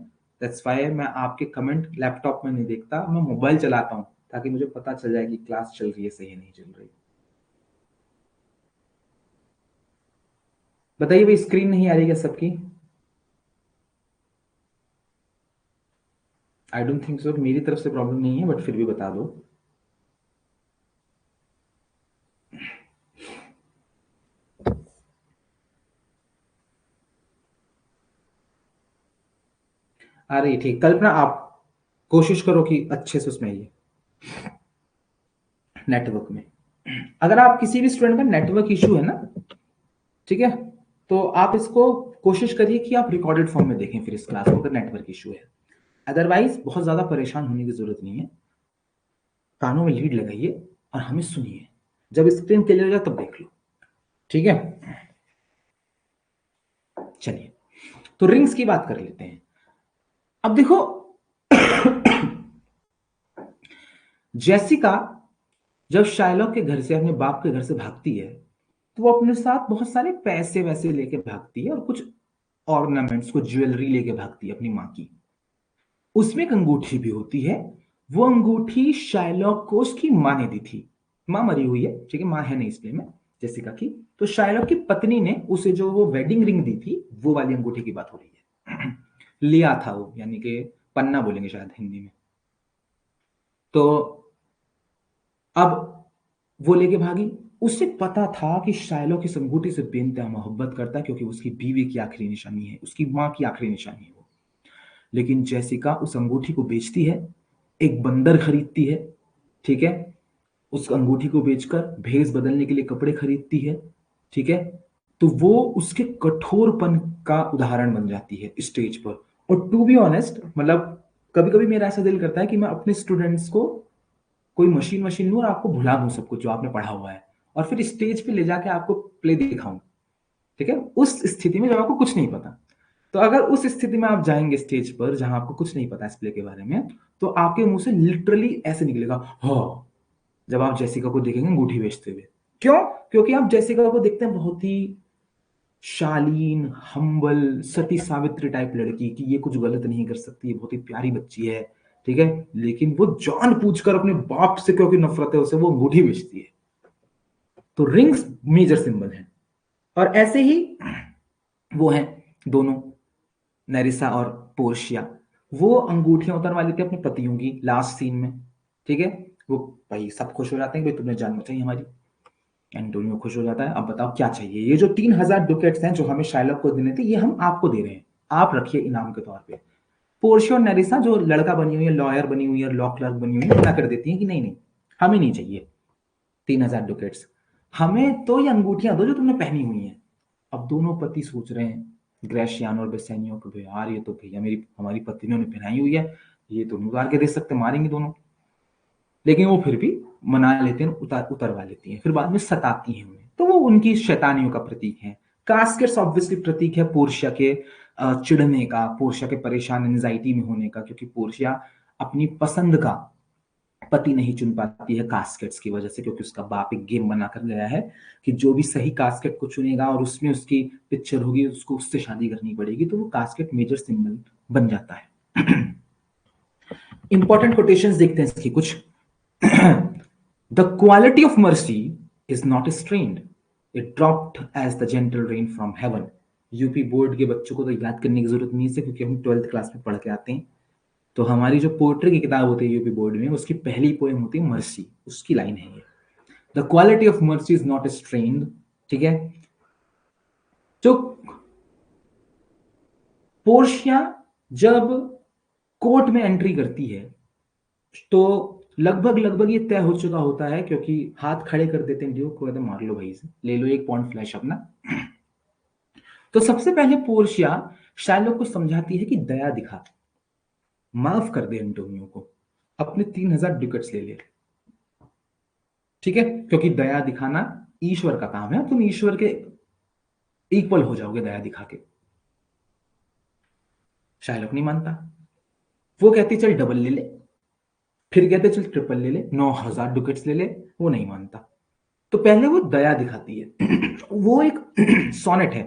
दैट्स व्हाई मैं आपके कमेंट लैपटॉप में नहीं देखता, मैं मोबाइल चलाता हूँ ताकि मुझे पता चल जाए कि क्लास चल रही है सही नहीं चल रही। बताइए भाई स्क्रीन नहीं आ रही क्या सबकी? आई डोंट थिंक सो, मेरी तरफ से प्रॉब्लम नहीं है, बट फिर भी बता दो। आ रही है, ठीक। कल्पना आप कोशिश करो कि अच्छे से उसमें ये नेटवर्क में, अगर आप किसी भी स्टूडेंट का नेटवर्क इशू है ना, ठीक है, तो आप इसको कोशिश करिए कि आप रिकॉर्डेड फॉर्म में देखें फिर इस क्लास को, अगर नेटवर्क इशू है। अदरवाइज बहुत ज्यादा परेशान होने की जरूरत नहीं है, कानों में लीड लगाइए और हमें सुनिए, जब स्क्रीन क्लियर हो जाए तब देख लो, ठीक है। चलिए तो रिंग्स की बात कर लेते हैं। अब देखो जेसिका जब शाइलॉक के घर से, अपने बाप के घर से भागती है, तो वो अपने साथ बहुत सारे पैसे वैसे लेके भागती है और कुछ ऑर्नामेंट्स को, ज्वेलरी लेके भागती है अपनी माँ की। उसमें एक अंगूठी भी होती है, वो अंगूठी शाइलॉक को उसकी माँ ने दी थी। माँ मरी हुई है, ठीक है, माँ है नहीं इस प्ले में जेसिका की। तो शाइलॉक की पत्नी ने उसे जो वो वेडिंग रिंग दी थी, वो वाली अंगूठी की बात हो रही है। लिया था वो, यानी कि पन्ना बोलेंगे शायद हिंदी में। तो अब वो लेके भागी। उसे पता था कि शाइलॉक इस अंगूठी से बेइंतहा मोहब्बत करता है, क्योंकि उसकी बीवी की आखिरी निशानी है, उसकी माँ की आखिरी निशानी है वो। लेकिन जेसिका उस अंगूठी को बेचती है, एक बंदर खरीदती है, ठीक है, उस अंगूठी को बेचकर भेष बदलने के लिए कपड़े खरीदती है, ठीक है। तो वो उसके कठोरपन का उदाहरण बन जाती है स्टेज पर। और टू बी ऑनेस्ट, मतलब कभी कभी मेरा ऐसा दिल करता है कि मैं अपने स्टूडेंट्स को कोई मशीन मशीन लूं और आपको भुला दूं सब कुछ जो आपने पढ़ा हुआ है, और फिर स्टेज पे ले जाके आपको प्ले दिखाऊं, ठीक है, उस स्थिति में जब आपको कुछ नहीं पता। तो अगर उस स्थिति में आप जाएंगे स्टेज पर जहां आपको कुछ नहीं पता इस प्ले के बारे में, तो आपके मुंह से लिटरली ऐसे निकलेगा हाँ, जब आप जेसिका को देखेंगे अंगूठी बेचते हुए। क्यों? क्योंकि आप जेसिका को देखते हैं बहुत ही शालीन, हम्बल, सती सावित्री टाइप लड़की कि ये कुछ गलत नहीं कर सकती, ये बहुत ही प्यारी बच्ची है, ठीक है। लेकिन वो जान पूछकर अपने बाप से क्योंकि नफरत है उसे, वो अंगूठी बेचती है। तो रिंग्स मेजर सिंबल है। और ऐसे ही वो हैं दोनों, नेरिसा और पोर्शिया। वो अंगूठियां उतारवा लेते हैं अपने पतियों की लास्ट सीन में, ठीक है। वो भाई सब खुश हो जाते हैं, भाई तुमने जान बचाई हमारी। एंटोनियो खुश हो जाता है, अब बताओ क्या चाहिए। ये जो 3,000 डुकेट्स हैं जो हमें शाइलॉक को देने थे, ये हम आपको दे रहे हैं, आप रखिए इनाम के तौर पे। पोर्शिया और नेरिसा जो लड़का बनी हुई है, लॉयर बनी हुई है, लॉ क्लर्क बनी हुई है, मना कर देती है कि नहीं नहीं, हमें नहीं चाहिए 3,000 डुकेट्स, हमें तो ये अंगूठियां दो जो तुमने पहनी हुई हैं। अब दोनों पति सोच रहे हैं, ग्रेशियानो और बेसेनियो को, यार ये तो भैया मेरी हमारी पत्नियों ने पहनाई हुई है, ये तो नहीं उतार के दे सकते, मारेंगे दोनों। लेकिन वो फिर भी मना लेते हैं, उतरवा लेती हैं, फिर बाद में सताती हैं उन्हें। तो वो उनकी शैतानियों का प्रतीक है। कास्केट्स ऑब्वियसली प्रतीक है पोर्शिया के चिढ़ने का, पोर्शिया के परेशान एंजाइटी में होने का, क्योंकि पोर्शिया अपनी पसंद का पति नहीं चुन पाती है कास्केट्स की वजह से, क्योंकि उसका बाप एक गेम बना कर गया है कि जो भी सही कास्केट को चुनेगा और उसमें उसकी पिक्चर होगी, उसको उससे शादी करनी पड़ेगी। तो वो कास्केट मेजर सिंबल बन जाता है। इंपॉर्टेंट कोटेशंस देखते हैं इसकी कुछ। The quality of mercy is not strained. It dropped as the gentle rain from heaven. UP board के बच्चों को तो याद करने की जरूरत नहीं है, क्योंकि हम 12th क्लास में पढ़ के आते हैं। तो हमारी जो पोएट्री की किताब होती है यूपी बोर्ड में, उसकी पहली पोएम होती है मर्सी, उसकी लाइन है ये, the quality of mercy is not strained, ठीक है। जो पोर्शिया जब कोर्ट में एंट्री करती है, तो लगभग लगभग ये तय हो चुका होता है, क्योंकि हाथ खड़े कर देते हैं ड्यूक को, कहते हैं मार लो भाई से, ले लो 1 पॉइंट फ्लैश अपना। तो सबसे पहले पोर्शिया शाइलॉक को समझाती है कि दया दिखा, माफ कर दे एंटोनियो को, अपने 3,000 डुकेट्स ले ले, ठीक है, क्योंकि दया दिखाना ईश्वर का काम है, तुम ईश्वर के इक्वल हो जाओगे दया दिखा के। शाइलॉक नहीं मानता, वो कहती चल डबल ले ले, फिर कहते चल ट्रिपल ले ले, 9,000 डुकेट्स ले ले, वो नहीं मानता। तो पहले वो दया दिखाती है। वो एक सोनेट है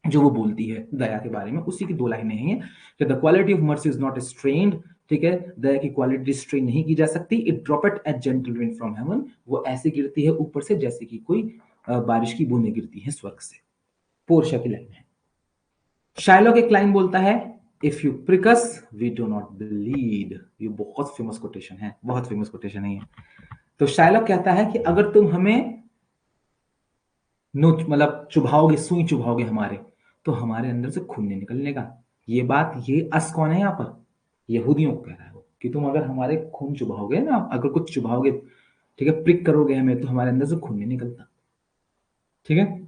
जो वो बोलती है दया के बारे में, उसी की 2 लाइनें हैं कि the quality of mercy is not strained, ठीक है, दया की क्वालिटी स्ट्रेन नहीं की जा सकती। It dropped at gentle rain from heaven, वो ऐसे गिरती है ऊपर से जैसे कि कोई बारिश की बूंदें गिरती हैं स्वर्ग से। पोर्शिया की लाइन है। शाइलॉक एक लाइन बोलता है, if you prick us we do not bleed. ये बहुत फेमस कोटेशन है, बहुत फेमस कोटेशन है ये। तो शाइलॉक कहता है कि अगर तुम हमें नोच मतलब चुभाओगे, सुई चुभाओगे हमारे, तो हमारे अंदर से खून नहीं निकलने का। ये बात, ये अस कौन है यहाँ पर? यहूदियों को कह रहा है वो, कि तुम अगर हमारे खून चुभाओगे ना, अगर कुछ चुभाओगे, ठीक है, प्रिक करोगे हमें, तो हमारे अंदर से खून नहीं निकलता, ठीक है।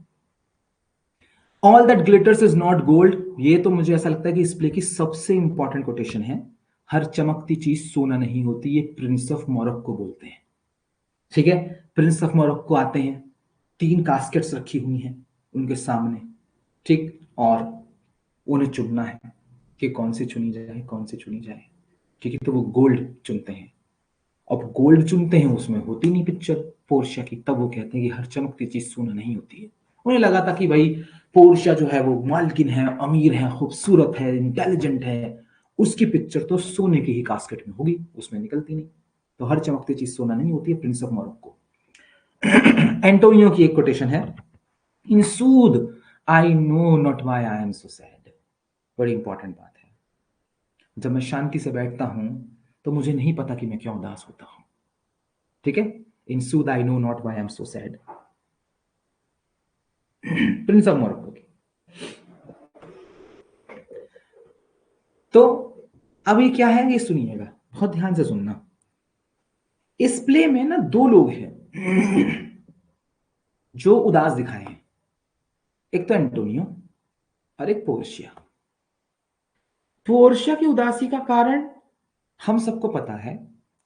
All that glitters is not gold, ये तो मुझे ऐसा लगता है कि इस प्ले की सबसे इंपॉर्टेंट कोटेशन है। हर चमकती चीज सोना नहीं होती, ये प्रिंस ऑफ मोरक्को बोलते हैं, ठीक है। प्रिंस ऑफ मोरक्को आते हैं, 3 कास्केट्स रखी हुई हैं उनके सामने, ठीक, और उन्हें चुनना है कि कौन सी चुनी जाए, कौन सी चुनी जाए, ठीक है। तो वो गोल्ड चुनते हैं। अब गोल्ड चुनते हैं, उसमें होती नहीं पिक्चर पोर्शिया की, तब वो कहते हैं कि हर चमकती चीज सोना नहीं होती है। उन्हें लगा था कि भाई पोर्शिया जो है वो मालकिन है, अमीर है, खूबसूरत है, इंटेलिजेंट है, उसकी पिक्चर तो सोने की ही कास्केट में होगी, उसमें निकलती नहीं। तो हर चमकती चीज सोना नहीं होती है। Prince of Morocco. एंटोनियो की एक कोटेशन है, in sooth I know not why I am so sad. बड़ी इंपॉर्टेंट बात है। जब मैं शांति से बैठता हूं तो मुझे नहीं पता कि मैं क्यों उदास होता हूं। ठीक है, in sooth I know not why I am so sad. Prince of Morocco की। तो अब ये क्या है, ये सुनिएगा, बहुत ध्यान से सुनना। इस प्ले में ना दो लोग हैं जो उदास दिखाए हैं, एक तो एंटोनियो और एक पोर्शिया। पोर्शिया की उदासी का कारण हम सबको पता है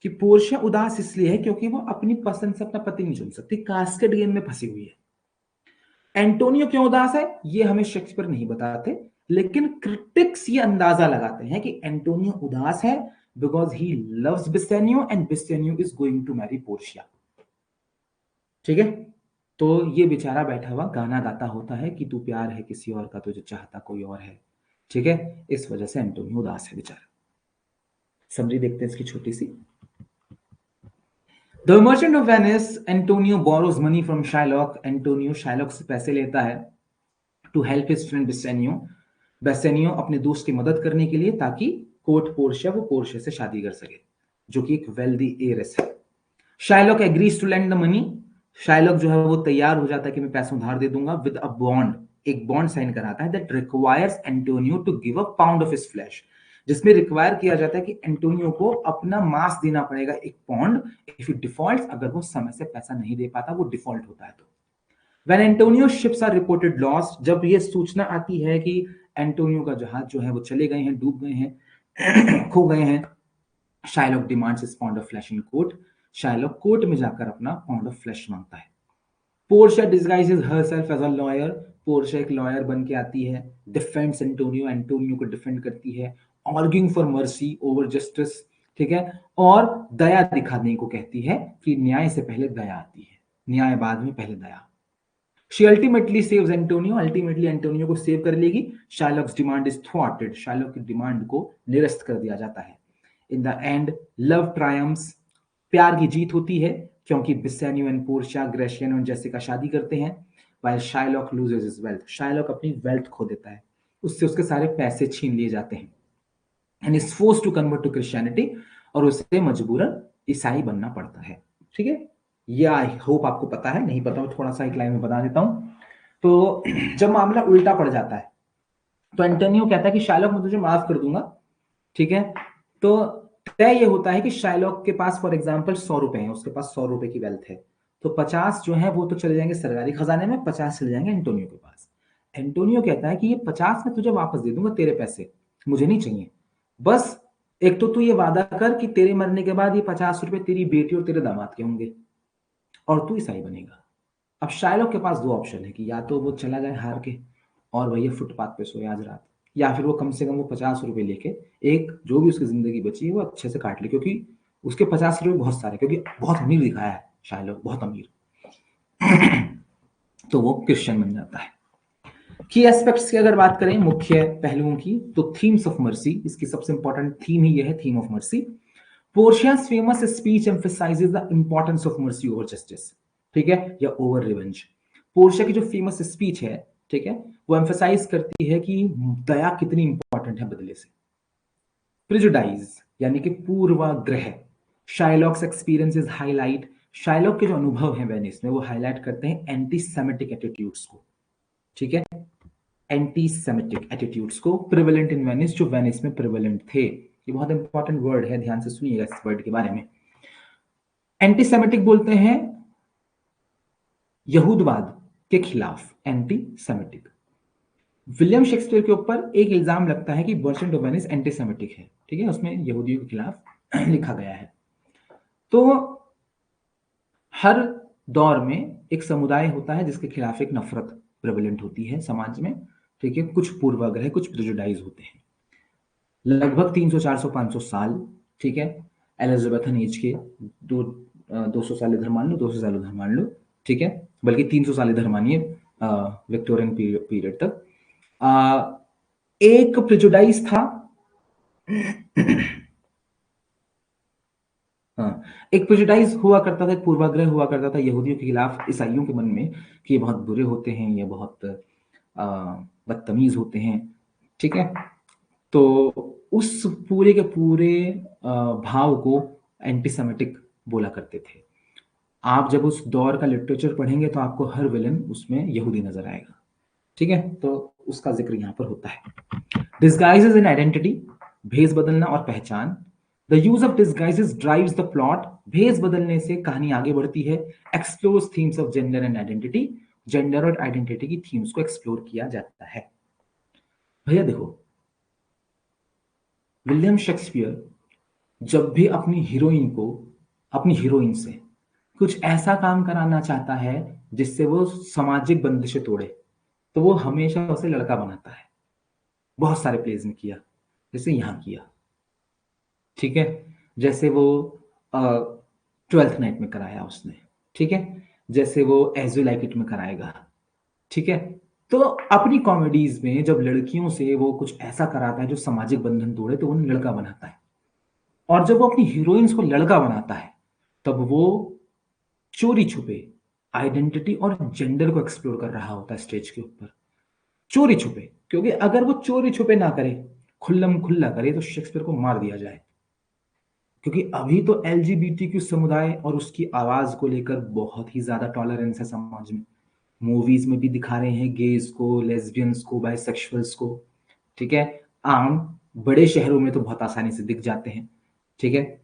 कि पोर्शिया उदास इसलिए है क्योंकि वो अपनी पसंद से अपना पति नहीं चुन सकती, कास्केट गेम में फंसी हुई है। एंटोनियो क्यों उदास है ये हमें शेक्सपियर नहीं बताते, लेकिन क्रिटिक्स ये अंदाजा लगाते हैं कि एंटोनियो उदास है because he loves Bassanio and Bassanio is going to marry Portia. ठीक है, तो ये बेचारा बैठा हुआ गाना गाता होता है कि तू प्यार है किसी और का, तुझे चाहता कोई और है। ठीक है, इस वजह से एंटोनियो उदास है बेचारा। समरी देखते हैं इसकी छोटी सी। The Merchant of Venice, Antonio borrows money from Shylock. Antonio Shylock से पैसे लेता है to help his friend Bassanio. Bassanio अपने दोस्त की मदद करने के लिए, ताकि कोर्ट पोर्शिया, वो पोर्शिया से शादी कर सके, जो कि एक वेल्दी एयरस है। Shylock agrees to lend the money. Shylock जो है वो तैयार हो जाता है कि मैं पैसा उधार दे दूंगा, विद अ बॉन्ड, एक बॉन्ड साइन कराता है that requires Antonio to give a pound of his flesh, जिसमें रिक्वायर किया जाता है कि एंटोनियो को अपना मांस देना पड़ेगा, एक पौंड, इफ यू डिफॉल्ट, अगर वो समय से पैसा नहीं दे पाता, वो डिफॉल्ट होता है तो। When Antonio ships are reported lost, जब ये सूचना आती है कि एंटोनियो का जहाज जो है वो चले गए हैं, डूब गए हैं, खो गए हैं, Shylock demands his pound of flesh in court. Shylock court में जाकर अपना पाउंड ऑफ फ्लैश मांगता है। Portia disguises herself as a lawyer. Portia एक लॉयर बन के आती है, डिफेंड्स एंटोनियो, एंटोनियो को डिफेंड करती है, arguing for mercy over justice. ठीक है, और दया दिखाने को कहती है कि न्याय से पहले दया आती है, न्याय बाद में, पहले दया। She ultimately saves Antonio, ultimately Antonio को सेव कर लेगी। शाइलॉक्स डिमांड इज थ्वार्टेड, शाइलॉक की डिमांड को निरस्त कर दिया जाता है। In the end love triumphs, प्यार की जीत होती है, क्योंकि बिसेनियो एंड पोर्शिया, ग्रेशियन और जेसिका शादी करते हैं। While Shylock loses his wealth, Shylock अपनी वेल्थ खो देता है, उससे उसके सारे पैसे छीन लिए जाते हैं, and is forced to convert to Christianity, और उसे मजबूरन ईसाई बनना पड़ता है। ठीक है, ये आई होप आपको पता है, नहीं पता मैं थोड़ा सा एक लाइन में बता देता हूं। तो जब मामला उल्टा पड़ जाता है तो एंटोनियो कहता है कि शाइलॉक मैं तुझे माफ कर दूंगा। ठीक है, तो तय ये होता है कि शाइलॉक के पास फॉर एग्जांपल 100 रुपए हैं, उसके पास 100 रुपए की वेल्थ है, तो 50 जो है वो तो चले जाएंगे सरकारी खजाने में, 50 चले जाएंगे एंटोनियो के पास। एंटोनियो कहता है कि ये 50 मैं तुझे वापस दे दूंगा, तेरे पैसे मुझे नहीं चाहिए, बस एक तो तू ये वादा कर कि तेरे मरने के बाद ये 50 रुपए तेरी बेटी और तेरे दामाद के होंगे, और तू ईसाई बनेगा। अब शाइलॉक के पास दो ऑप्शन है कि या तो वो चला जाए हार के और भैया फुटपाथ पे सोए आज रात, या फिर वो कम से कम वो 50 रुपए लेके एक जो भी उसकी जिंदगी बची है वो अच्छे से काट ले, क्योंकि उसके 50 रुपए बहुत सारे, क्योंकि बहुत अमीर दिखाया है शाइलॉक, बहुत अमीर। तो वो क्रिश्चियन बन जाता है। की एस्पेक्ट्स की अगर बात करें, मुख्य पहलुओं की, तो थीम्स ऑफ मर्सी, इसकी सबसे इंपॉर्टेंट थीम ही यह है, theme of mercy. Portia's famous speech emphasizes the importance of mercy over justice, ठीक है, या ओवर रिवेंज। पोर्शिया की जो फेमस स्पीच है, ठीक है, वो एम्फेसाइज करती है कि दया कितनी इंपॉर्टेंट है बदले से। प्रिजुडाइज यानी कि पूर्वाग्रह, शाइलॉक्स एक्सपीरियंसेस हाईलाइट, शाइलॉक के जो अनुभव हैं वेनिस में वो हाईलाइट करते हैं एंटी सेमेटिक एटीट्यूड्स को। ठीक है, एंटी सेमेटिक एटीट्यूड्स को प्रिवेलेंट इन वेनिस, जो वेनिस में प्रिवेलेंट थे। ये बहुत इंपॉर्टेंट वर्ड है, ध्यान से सुनिएगा इस वर्ड के बारे में। एंटी सेमेटिक बोलते हैं यहूदवाद के खिलाफ, एंटी सेमेटिक। विलियम शेक्सपियर के ऊपर एक इल्जाम लगता है कि Merchant of Venice anti Semitic है, ठीक है, उसमें यहूदियों के खिलाफ लिखा गया है। तो हर दौर में एक समुदाय होता है जिसके खिलाफ एक नफरत प्रेवलेंट होती है समाज में, ठीक है, कुछ पूर्वाग्रह, कुछ प्रेजुडाइज होते हैं। लगभग 300, 400, 500 साल, ठीक है, एलिजाबेथन एज के 200 साल इधर मान लो, 200 साल उधर मान लो, ठीक है, बल्कि 300 साल इधर मानिए, विक्टोरियन पीरियड तक। एक प्रेजुडाइज था, हाँ, एक प्रेजुडाइज हुआ करता था, एक पूर्वाग्रह हुआ करता था यहूदियों के खिलाफ ईसाइयों के मन में कि ये बहुत बुरे होते हैं, ये बहुत बदतमीज होते हैं। ठीक है, तो उस पूरे के पूरे भाव को एंटीसेमेटिक बोला करते थे। आप जब उस दौर का लिटरेचर पढ़ेंगे तो आपको हर विलन उसमें यहूदी नजर आएगा। ठीक है, तो उसका जिक्र यहाँ पर होता है। डिस्गाइजेस इन आइडेंटिटी, भेष बदलना और पहचान। The use of disguises drives the plot, भेष बदलने से कहानी आगे बढ़ती है। Explores themes of gender and identity, gender और आइडेंटिटी की थीम्स को एक्सप्लोर किया जाता है। भैया देखो, विलियम शेक्सपियर जब भी अपनी हीरोइन को अपनी हीरोइन से कुछ ऐसा काम कराना चाहता है जिससे वो सामाजिक बंदिशें तोड़े, तो वो हमेशा उसे लड़का बनाता है। बहुत सारे प्लेज में किया, जैसे यहां किया। ठीक है, जैसे वो ट्वेल्थ नाइट में कराया उसने। ठीक है, जैसे वो एज यू लाइक इट में कराएगा। ठीक है, तो अपनी कॉमेडीज में जब लड़कियों से वो कुछ ऐसा कराता है जो सामाजिक बंधन तोड़े, तो वो लड़का बनाता है। और जब वो अपनी हीरोइंस को लड़का बनाता है, तब वो चोरी छुपे आइडेंटिटी और जेंडर को एक्सप्लोर कर रहा होता है स्टेज के ऊपर। चोरी छुपे, क्योंकि अगर वो चोरी छुपे ना करे, खुल्लम खुल्ला करे, तो शेक्सपियर को मार दिया जाए। क्योंकि अभी तो एलजीबीटीक्यू समुदाय और उसकी आवाज को लेकर बहुत ही ज्यादा टॉलरेंस है समाज में। मूवीज में भी दिखा रहे हैं गेज को, लेस्बियंस को, बाइसेक्सुअल्स को। ठीक है, आम बड़े शहरों में तो बहुत आसानी से दिख जाते हैं। ठीक है,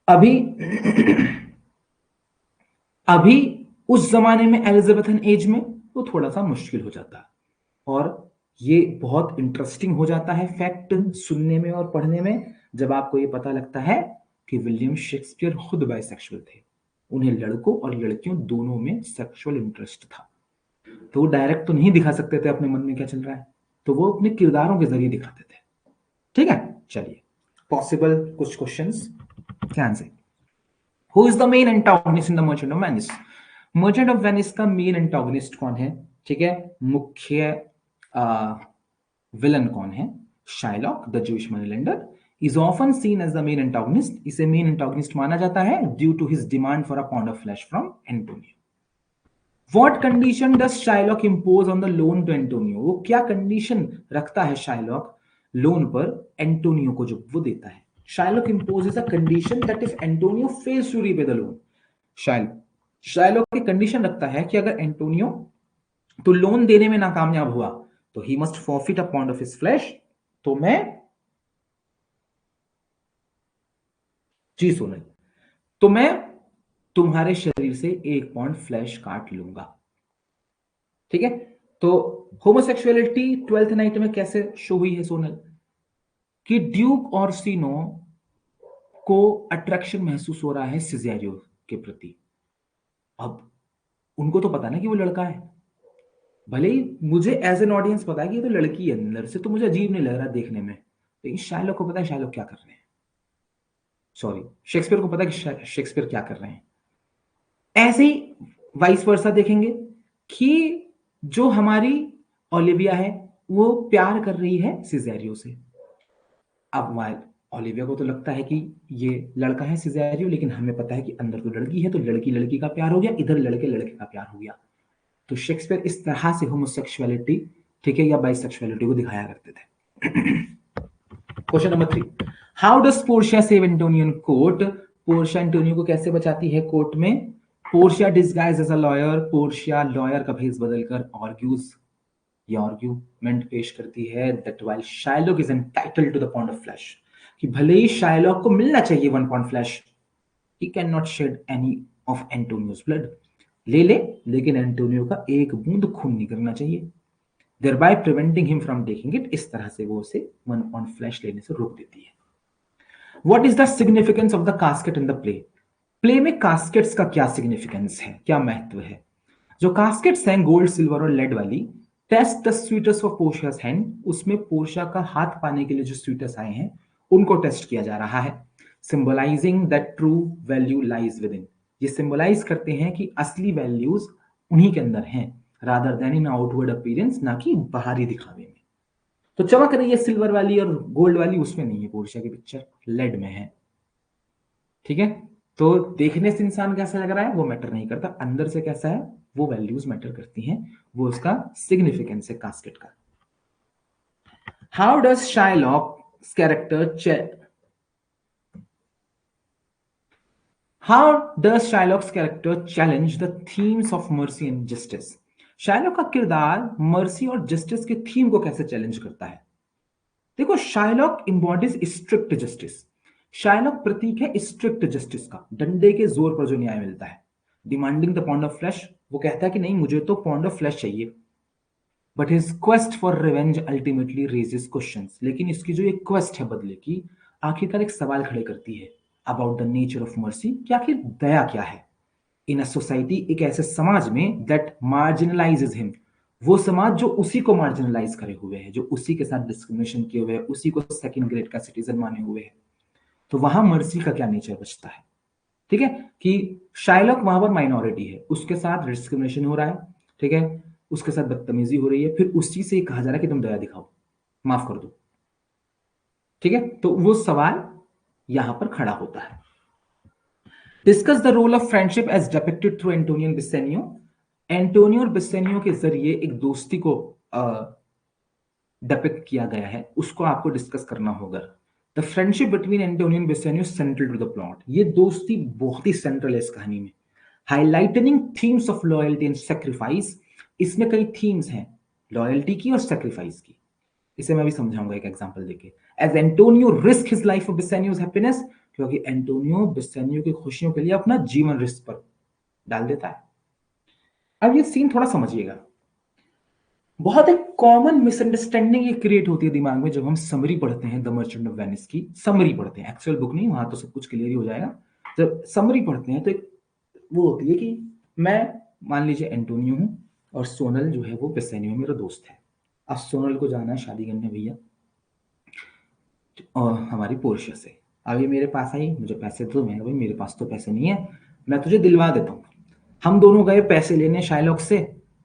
अभी अभी उस जमाने में एलिजाबेथन एज में वो थोड़ा सा मुश्किल हो जाता है। और ये बहुत इंटरेस्टिंग हो जाता है फैक्ट सुनने में और पढ़ने में, जब आपको ये पता लगता है कि विलियम शेक्सपियर खुद बाइसेक्सुअल थे। उन्हें लड़कों और लड़कियों दोनों में सेक्सुअल इंटरेस्ट था। तो वो डायरेक्ट तो नहीं दिखा सकते थे अपने मन में क्या चल रहा है, तो वो अपने किरदारों के जरिए दिखाते थे। ठीक है, चलिए पॉसिबल कुछ क्वेश्चंस। ध्यान से, who is the main antagonist in the Merchant of Venice? Merchant of Venice का मेन एंटागोनिस्ट कौन है? ठीक है, मुख्य विलन कौन है? Shylock the Jewish money lender is often seen as the main antagonist. इसे मेन एंटागोनिस्ट माना जाता है due to his demand for a pound of flesh from Antonio. What condition does Shylock impose on the loan to Antonio? वो क्या condition रखता है Shylock loan पर Antonio को, जो वो देता है? Shylock imposes a condition that if Antonio fails to repay the loan, Shylock की कंडीशन रखता है कि अगर एंटोनियो तो लोन देने में नाकामयाब हुआ तो he must forfeit a pound of his flash. तो मैं जी सोनल, तो मैं तुम्हारे शरीर से 1 पाउंड फ्लैश काट लूंगा। ठीक है, तो होमोसेक्सुअलिटी ट्वेल्थ नाइट में कैसे शो हुई है सोनल? कि ड्यूक और सीनो को अट्रैक्शन महसूस हो रहा है सिजेरियो के प्रति। अब उनको तो पता ना कि वो लड़का है, भले ही मुझे एज एन ऑडियंस पता है कि ये तो लड़की है, अंदर से तो मुझे अजीब नहीं लग रहा देखने में, लेकिन शाइलॉक को पता है शाइलॉक क्या कर रहे हैं। सॉरी, शेक्सपियर को पता है कि शेक्सपियर क्या कर रहे हैं। ऐसे ही वाइस वर्सा देखेंगे कि जो हमारी ओलिविया है वो प्यार कर रही है सिजेरियो से। अब ओलिविया को तो लगता है कि ये लड़का है सिजेरियो, लेकिन हमें पता है कि अंदर तो लड़की है, तो लड़की लड़की का प्यार हो गया, इधर लड़के लड़के का प्यार हो गया। तो शेक्सपियर इस तरह से होमोसेक्सुअलिटी, ठीक है, या बाइसेक्सुअलिटी को दिखाया करते थे। Question number 3, how does Portia save Antonio in court? Portia Antonio को कैसे बचाती है कोर्ट में? Portia disguise as a lawyer, Portia lawyer का भेष बदलकर आर्ग्यूज या आर्ग्यूमेंट पेश करती है that while Shylock is entitled to the pound of flesh, कि भले ही शाइलॉक को मिलना चाहिए 1 pound flesh, he can not shed any of Antonio's blood, ले ले लेकिन एंटोनियो का एक बूंद खून नहीं करना चाहिए, thereby preventing him from taking it। इस तरह से वो उसे 1 पाउंड फ्लैश लेने से रोक देती है। What is the significance of the casket in the play? Play में कास्केट्स का क्या सिग्निफिकेंस है, क्या महत्व है? जो कास्केट्स हैं गोल्ड सिल्वर और लेड वाली, test the suitors of Portia's hand, उसमें पोर्शिया का हाथ पाने के लिए जो स्वीटस आए हैं उनको टेस्ट किया जा रहा है। Symbolising that true value lies with in, ये सिंबलाइज करते हैं कि असली वैल्यूज उन्हीं के अंदर हैं। Rather then in outward appearance, ना कि बाहरी दिखावे में। तो चमक रही है सिल्वर वाली और गोल्ड वाली, उसमें नहीं है पोर्शिया की पिक्चर, लेड में है। ठीक है, तो देखने से इंसान कैसा लग रहा है वो मैटर नहीं करता, अंदर से कैसा है वो वैल्यूज मैटर करती हैं, वो उसका सिग्निफिकेंस है कास्केट का। How does Shylock character How does Shylock's character challenge the themes of mercy and justice? Shylock का किरदार मर्सी और जस्टिस के थीम को कैसे चैलेंज करता है? देखो, शाइलॉक इम्बॉडीज स्ट्रिक्ट जस्टिस। शाइलॉक प्रतीक है स्ट्रिक्ट जस्टिस का, डंडे के जोर पर जो न्याय मिलता है। Demanding the pound of flash, वो कहता है कि नहीं मुझे तो पाउंड ऑफ फ्लैश चाहिए। But his quest for revenge ultimately raises questions, लेकिन इसकी जो एक क्वेस्ट है बदले की, आखिरकार एक सवाल खड़े करती है about the nature of mercy, कि आखिर दया क्या है इन अ सोसाइटी, एक ऐसे समाज में दैट मार्जिनलाइजेज हिम, वो समाज जो उसी को मार्जिनलाइज करे हुए है, जो उसी के साथ डिस्क्रिमिनेशन किए हुए है, उसी को सेकंड ग्रेड का सिटीजन माने हुए है। तो वहां मर्सी का क्या नेचर बचता है? ठीक है, कि शाइलॉक वहां पर माइनॉरिटी है, उसके साथ डिस्क्रिमिनेशन हो रहा है, ठीक है, उसके साथ बदतमीजी हो रही है, फिर उस चीज से कहा जा रहा है कि तुम दया दिखाओ, माफ कर दो। ठीक है, तो वो सवाल यहां पर खड़ा होता है। Discuss the role of friendship as depicted through Antonio Bassanio. Antonio और बिसेनियो के जरिए एक दोस्ती को डिपिक्ट किया गया है, उसको आपको डिस्कस करना होगा। The friendship between Antonio and Bassanio central to the plot, ये दोस्ती बहुत ही सेंट्रल है इस कहानी में। Highlighting themes of loyalty and sacrifice, इसमें कई थीम्स हैं लॉयल्टी की और सेक्रीफाइस की, इसे मैं भी समझाऊंगा एक एग्जांपल देके। As Antonio risk his life for Bassanio's happiness, क्योंकि एंटोनियो बिसेनियो की खुशियों के लिए अपना जीवन रिस्क पर डाल देता है। अब ये सीन थोड़ा समझिएगा, बहुत एक कॉमन मिसअंडरस्टैंडिंग ये क्रिएट होती है दिमाग में जब हम समरी पढ़ते हैं द मर्चेंट ऑफ वेनिस की। समरी पढ़ते हैं, एक्चुअल बुक नहीं, वहां तो सब कुछ क्लियर ही हो जाएगा। जब समरी पढ़ते हैं तो एक वो होती है कि मैं मान लीजिए एंटोनियो हूं और सोनल जो है वो बिसेनियो मेरा दोस्त है। अब सोनल को जाना है शादी करने भैया और हमारी पोर्शिया से, अब ये मेरे पास आई, मुझे पैसे दो, मैंने भाई मेरे पास तो पैसे नहीं है, मैं तुझे दिलवा देता हूँ। हम दोनों गए पैसे लेने शाइलॉक से,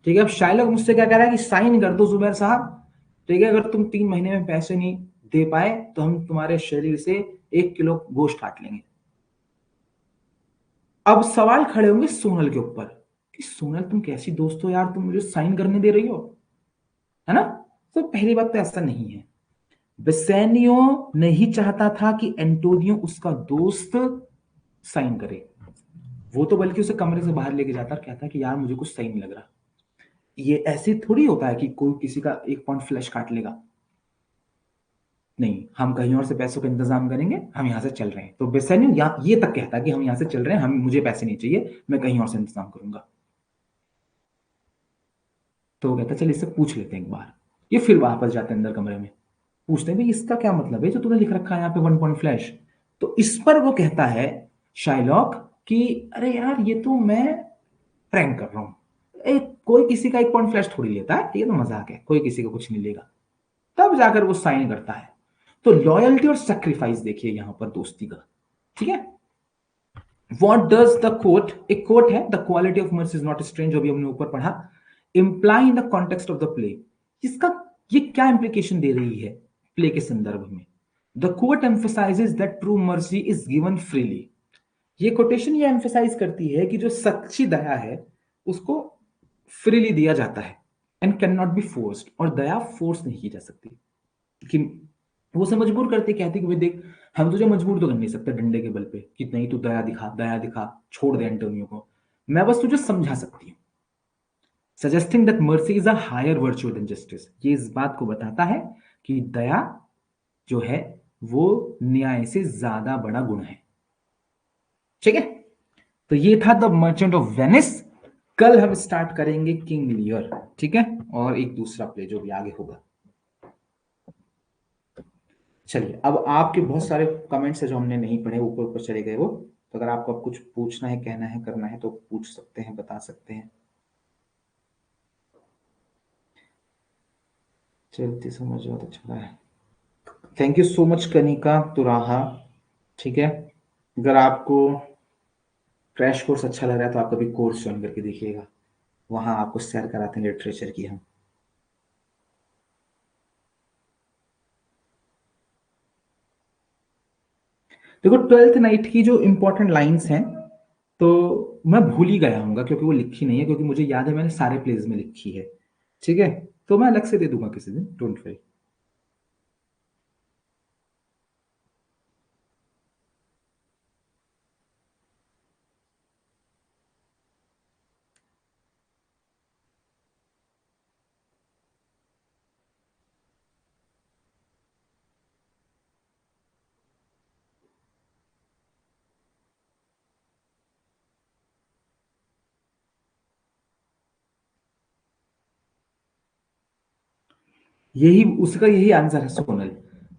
ठीक है। अब शाइलॉक मुझसे क्या कह रहा है कि साइन कर दो जुबैर साहब, ठीक है, अगर तुम 3 महीने में पैसे नहीं दे पाए तो हम तुम्हारे शरीर से 1 किलो गोश्त काट लेंगे। अब सवाल खड़े होंगे सोनल के ऊपर कि सोनल तुम कैसी दोस्त हो यार, तुम मुझे साइन करने दे रही हो, है ना। तो पहली बात तो ऐसा नहीं है, बेसेनियो नहीं चाहता था कि एंटोनियो उसका दोस्त साइन करे, वो तो बल्कि उसे कमरे से बाहर लेके जाता और कहता कि यार मुझे कुछ सही नहीं लग रहा। ये ऐसे थोड़ी होता है कि कोई किसी का 1 पाउंड फ्लैश काट लेगा, नहीं, हम कहीं और से पैसों का इंतजाम करेंगे, हम यहां से चल रहे हैं। तो बेसेनियो ये तक कहता है कि हम यहां से चल रहे हैं, हम मुझे पैसे नहीं चाहिए, मैं कहीं और से इंतजाम करूंगा। तो वो कहता चल इससे पूछ लेते हैं एक बार। ये फिर वापस जाते हैं अंदर कमरे में, पूछते हैं भाई इसका क्या मतलब है जो तूने लिख रखा है यहाँ पे 1 पॉइंट फ्लैश। तो इस पर वो कहता है शाइलॉक कि अरे यार ये तो मैं प्रैंक कर रहा हूं, कोई किसी का 1 पॉइंट फ्लैश थोड़ी लेता है, ये तो मजाक है, कोई किसी का कुछ नहीं लेगा। तब जाकर वो साइन करता है। तो लॉयल्टी और सेक्रीफाइस देखिए यहां पर दोस्ती का, ठीक है। वॉट डज द कोट, एक कोट है, the quality of mercy is not strange, जो भी हमने ऊपर पढ़ा, imply in the context of the play. इसका ये क्या इंप्लीकेशन दे रही है प्ले के संदर्भ में? The quote emphasizes that true mercy is given freely. ये कोटेशन ये एम्फसाइज करती है कि जो सच्ची दया है उसको फ्रीली दिया जाता है, and can not be forced, और दया फोर्स नहीं की जा सकती। कि वो उसे मजबूर करते, कहते कि भाई देख हम तुझे मजबूर तो कर नहीं सकते डंडे के बल पे कि नहीं तू दया दिखा, दया दिखा, छोड़ दे एंटोनियो को, मैं बस तुझे समझा सकती हूँ। Suggesting that mercy is a higher virtue than justice, ये इस बात को बताता है कि दया जो है वो न्याय से ज्यादा बड़ा गुण है। ठीक है, तो ये था द मर्चेंट ऑफ वेनिस। कल हम स्टार्ट करेंगे किंग लियर, ठीक है, और एक दूसरा प्ले जो भी आगे होगा। चलिए, अब आपके बहुत सारे कमेंट्स है जो हमने नहीं पढ़े, ऊपर ऊपर चले गए वो, तो अगर आपको अब कुछ पूछना है, कहना है, करना है तो पूछ सकते हैं, बता सकते हैं। चलती समझ बहुत अच्छा है। Thank you so much Kanika Turaha. ठीक है, अगर आपको क्रैश कोर्स अच्छा लग रहा है तो आप कभी कोर्स ज्वाइन करके देखिएगा, वहाँ आपको सैर कराते हैं लिटरेचर की हम। देखो ट्वेल्थ नाइट की जो इंपॉर्टेंट लाइंस हैं, तो मैं भूल ही गया हूँ क्योंकि वो लिखी नहीं है, क्योंकि मुझे याद है मैंने सारे प्लेस में लिखी है। ठीक है, तो मैं अलग से दे दूंगा किसी दिन, डोंट वरी। यही उसका यही आंसर है सोनल,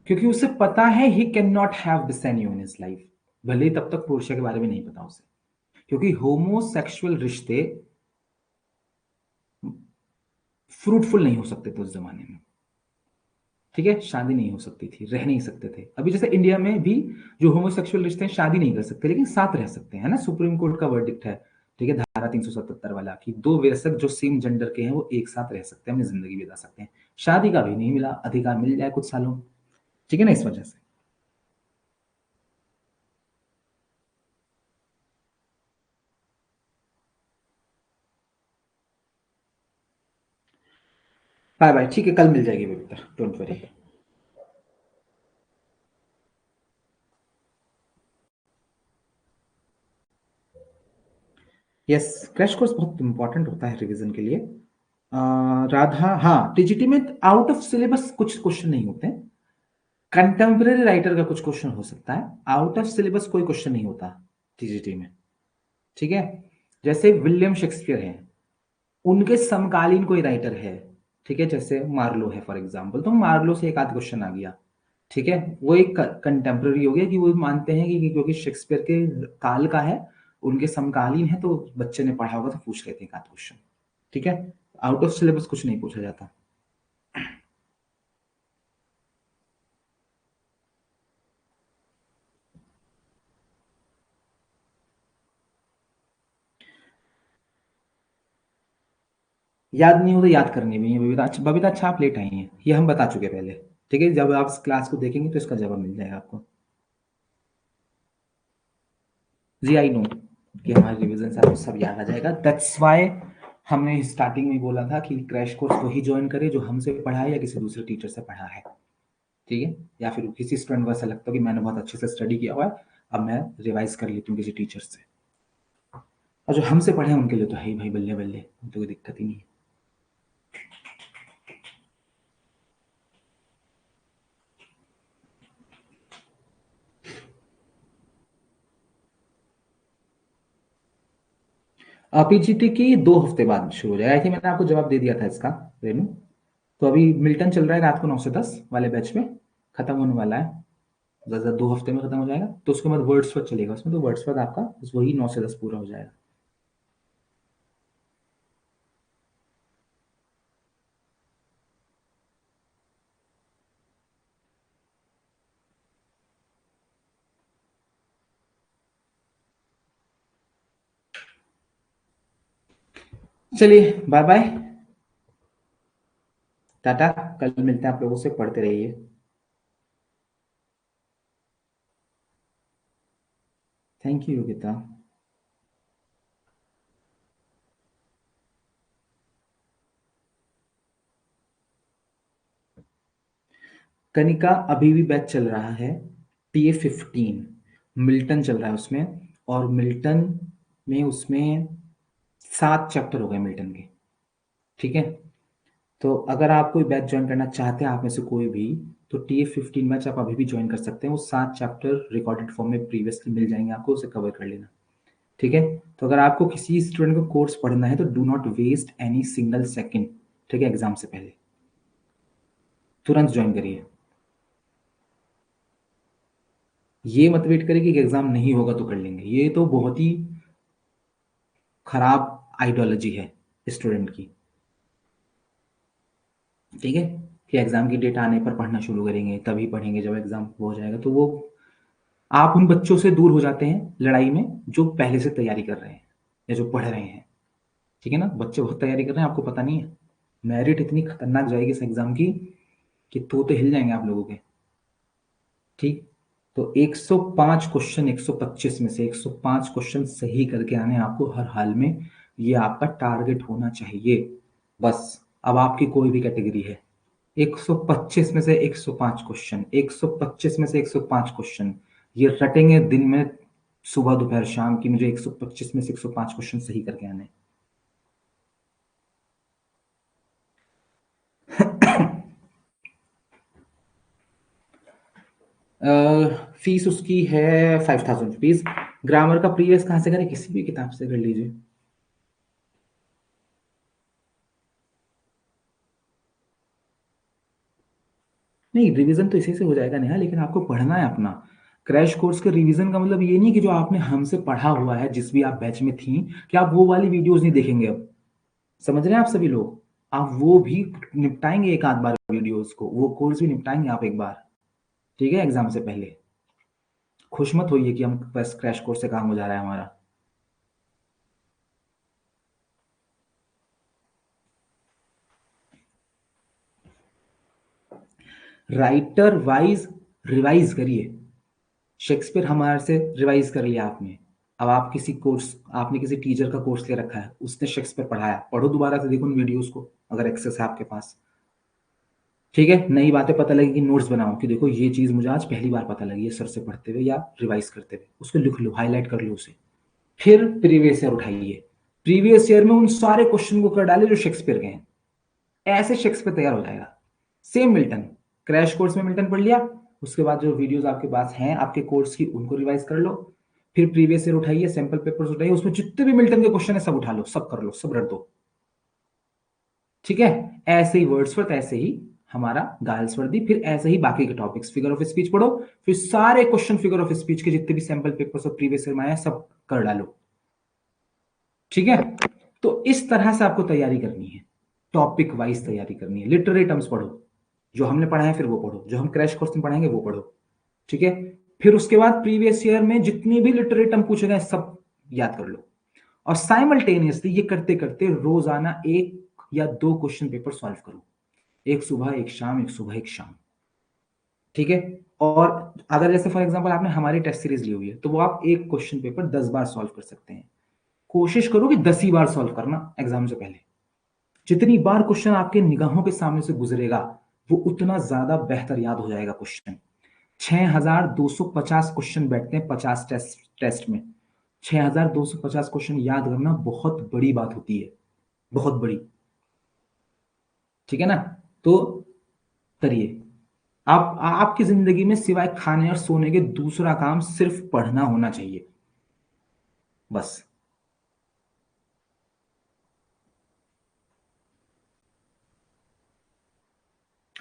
क्योंकि उसे पता है he can not have Bassanio in his life, भले ही तब तक पोर्शिया के बारे में नहीं पता उसे, क्योंकि होमोसेक्सुअल रिश्ते फ्रूटफुल नहीं हो सकते थे उस जमाने में। ठीक है, शादी नहीं हो सकती थी, रह नहीं सकते थे। अभी जैसे इंडिया में भी जो होमोसेक्सुअल रिश्ते हैं शादी नहीं कर सकते लेकिन साथ रह सकते हैं, है ना, सुप्रीम कोर्ट का वर्डिक्ट है। ठीक है, धारा 377 वाला कि दो वयस्क जो सेम जेंडर के हैं वो एक साथ रह सकते हैं, अपनी जिंदगी बिता सकते हैं। शादी का भी नहीं मिला अधिकार, मिल जाए कुछ सालों में। ठीक है ना, इस वजह से। बाय बाय, ठीक है, कल मिल जाएगी पवित्र, don't worry. Yes, crash course बहुत इंपॉर्टेंट होता है रिवीजन के लिए। राधा, हाँ, टीजीटी में आउट ऑफ सिलेबस कुछ क्वेश्चन नहीं होते हैं। कंटेम्प्रेरी राइटर का कुछ क्वेश्चन हो सकता है, आउट ऑफ सिलेबस कोई क्वेश्चन नहीं होता टीजीटी में। ठीक है, जैसे विलियम शेक्सपियर है, उनके समकालीन कोई राइटर है, ठीक है, जैसे मार्लो है फॉर एग्जाम्पल, तो मार्लो से एक आध क्वेश्चन आ गया। ठीक है, वो एक कंटेम्प्रेरी हो गया कि वो मानते हैं कि क्योंकि शेक्सपियर के काल का है, उनके समकालीन है, तो बच्चे ने पढ़ा होगा तो पूछ लेते हैं एक आध क्वेश्चन। ठीक है, आउट ऑफ सिलेबस कुछ नहीं पूछा जाता। याद नहीं हो तो याद करनी भी है बबीता। अच्छा बबीता, अच्छा आप लेट आई हैं, ये हम बता चुके पहले। ठीक है, जब आप इस क्लास को देखेंगे तो इसका जवाब मिल जाएगा आपको। जी आई नो कि हमारे रिवीजन से आपको सब याद आ जाएगा, दैट्स वाई हमने स्टार्टिंग में बोला था कि क्रैश कोर्स वही ज्वाइन करे जो हमसे पढ़ा है या किसी दूसरे टीचर से पढ़ा है। ठीक है, या फिर किसी स्टूडेंट को ऐसा लगता है कि मैंने बहुत अच्छे से स्टडी किया हुआ है, अब मैं रिवाइज कर लेती हूँ किसी टीचर से। और जो हमसे पढ़े हैं उनके लिए तो है ही भाई, बल्ले बल्ले, तो कोई दिक्कत ही नहीं है। पीजीटी की 2 हफ्ते बाद शुरू हो जाएगा। आई थिंक मैंने आपको जवाब दे दिया था इसका, रेनू। तो अभी मिल्टन चल रहा है रात को 9 से 10 वाले बैच में, खत्म होने वाला है, ज़्यादा 2 हफ्ते में खत्म हो जाएगा। तो उसके बाद वर्ड्सवर्थ चलेगा उसमें, तो वर्ड्सवर्थ आपका बस वही 9 से 10 पूरा हो जाएगा। चलिए, बाय बाय, टाटा। कल मिलते हैं आप लोगों से, पढ़ते रहिए। Thank you Yogita. कनिका अभी भी बैच चल रहा है, TA 15, मिल्टन चल रहा है उसमें। और मिल्टन में उसमें 7 चैप्टर हो गए मिल्टन के। ठीक है, तो अगर आप कोई बैच ज्वाइन करना चाहते हैं, आप में से कोई भी, तो TA 15 बैच आप अभी भी ज्वाइन कर सकते हैं। वो 7 चैप्टर रिकॉर्डेड फॉर्म में प्रीवियसली मिल जाएंगे आपको, उसे कवर कर लेना। ठीक है, तो अगर आपको किसी स्टूडेंट को कोर्स पढ़ना है तो do not waste any single second. ठीक है, एग्जाम से पहले तुरंत ज्वाइन करिए। ये मत वेट करिए कि एग्जाम नहीं होगा तो कर लेंगे, ये तो बहुत ही खराब आइडियोलॉजी है स्टूडेंट की। ठीक है, कि एग्जाम की डेट आने पर पढ़ना शुरू करेंगे, तभी पढ़ेंगे जब एग्जाम हो जाएगा, तो वो आप उन बच्चों से दूर हो जाते हैं लड़ाई में जो पहले से तैयारी कर रहे हैं या जो पढ़ रहे हैं। ठीक है ना, बच्चे बहुत तैयारी कर रहे हैं, आपको पता नहीं है। मेरिट इतनी खतरनाक जाएगी इस एग्जाम की कि तोते हिल जाएंगे आप लोगों के। ठीक, तो 105 क्वेश्चन 125 में से 105 क्वेश्चन सही करके आने हैं आपको हर हाल में, ये आपका टारगेट होना चाहिए बस। अब आपकी कोई भी कैटेगरी है, 125 में से 105 क्वेश्चन, 125 में से 105 क्वेश्चन, ये रटेंगे दिन में, सुबह दोपहर शाम की मुझे 125 में से 105 क्वेश्चन सही करके आने। फीस उसकी है 5000 रुपीज। ग्रामर का प्रीवियस कहाँ से करें, किसी भी किताब से कर लीजिए। नहीं, रिवीजन तो इसी से हो जाएगा नेहा, लेकिन आपको पढ़ना है अपना। क्रैश कोर्स के रिवीजन का मतलब ये नहीं कि जो आपने हमसे पढ़ा हुआ है जिस भी आप बैच में थी, कि आप वो वाली वीडियोस नहीं देखेंगे अब। समझ रहे हैं आप सभी लोग, आप वो भी निपटाएंगे एक आध बार वीडियोस को, वो कोर्स भी निपटाएंगे आप एक बार, ठीक है, एग्जाम से पहले। खुश मत होइए कि हम बस क्रैश कोर्स से काम हो जा रहा है हमारा। राइटर वाइज रिवाइज करिए। शेक्सपियर हमारे से रिवाइज कर लिया आपने। अब आप किसी कोर्स, आपने किसी टीचर का कोर्स ले रखा है, उसने शेक्सपियर पढ़ाया, पढ़ो दोबारा से, देखो उन वीडियोस को अगर एक्सेस है आपके पास। ठीक है, नई बातें पता लगेगी, नोट्स बनाओ कि देखो ये चीज मुझे आज पहली बार पता लगी है सर से पढ़ते हुए या रिवाइज करते हुए, उसको लिख लो, हाईलाइट कर लो उसे। फिर प्रीवियस ईयर उठाइए, प्रीवियस ईयर में उन सारे क्वेश्चन को कर डाले जो शेक्सपियर के हैं, ऐसे शेक्सपियर तैयार हो जाएगा। सेम मिल्टन, क्रैश कोर्स में मिल्टन पढ़ लिया, उसके बाद जो वीडियोस आपके पास हैं आपके कोर्स की उनको रिवाइज कर लो। फिर प्रीवियस ईयर उठाइए, सैंपल पेपर्स उठाइए, उसमें जितने भी मिल्टन के क्वेश्चन है सब उठा लो, सब कर लो, सब रट दो। ठीक है, ऐसे ही वर्ड्सवर्थ, ऐसे ही हमारा गार्ल्सवर्दी, फिर ऐसे ही बाकी के टॉपिक्स, फिगर ऑफ स्पीच पढ़ो, फिर सारे क्वेश्चन फिगर ऑफ स्पीच के जितने भी सैंपल पेपर्स और प्रीवियस ईयर में आए सब कर डालो। ठीक है, तो इस तरह से आपको तैयारी करनी है, टॉपिक वाइज तैयारी करनी है। लिटरेरी टर्म्स पढ़ो, जो हमने पढ़ा है फिर वो पढ़ो, जो हम क्रैश कोर्स में पढ़ाएंगे वो पढ़ो। ठीक है, फिर उसके बाद प्रीवियस ईयर में जितनी भी लिटरेरी टर्म पूछे गए सब याद कर लो, और साइमल्टेनियसली ये करते करते रोजाना एक या दो क्वेश्चन पेपर सॉल्व करो, एक सुबह एक शाम, एक सुबह एक शाम। ठीक है, और अगर जैसे फॉर एग्जांपल आपने हमारी टेस्ट सीरीज ली हुई है तो वो आप एक क्वेश्चन पेपर 10 बार सॉल्व कर सकते हैं। कोशिश करो कि 10 ही बार सॉल्व करना एग्जाम से पहले। जितनी बार क्वेश्चन आपके निगाहों के सामने से गुजरेगा वो उतना ज्यादा बेहतर याद हो जाएगा क्वेश्चन। 6250 क्वेश्चन बैठते हैं 50 टेस्ट में। 6250 क्वेश्चन याद करना बहुत बड़ी बात होती है, बहुत बड़ी। ठीक है ना, तो करिए। आप आपकी जिंदगी में सिवाय खाने और सोने के दूसरा काम सिर्फ पढ़ना होना चाहिए बस।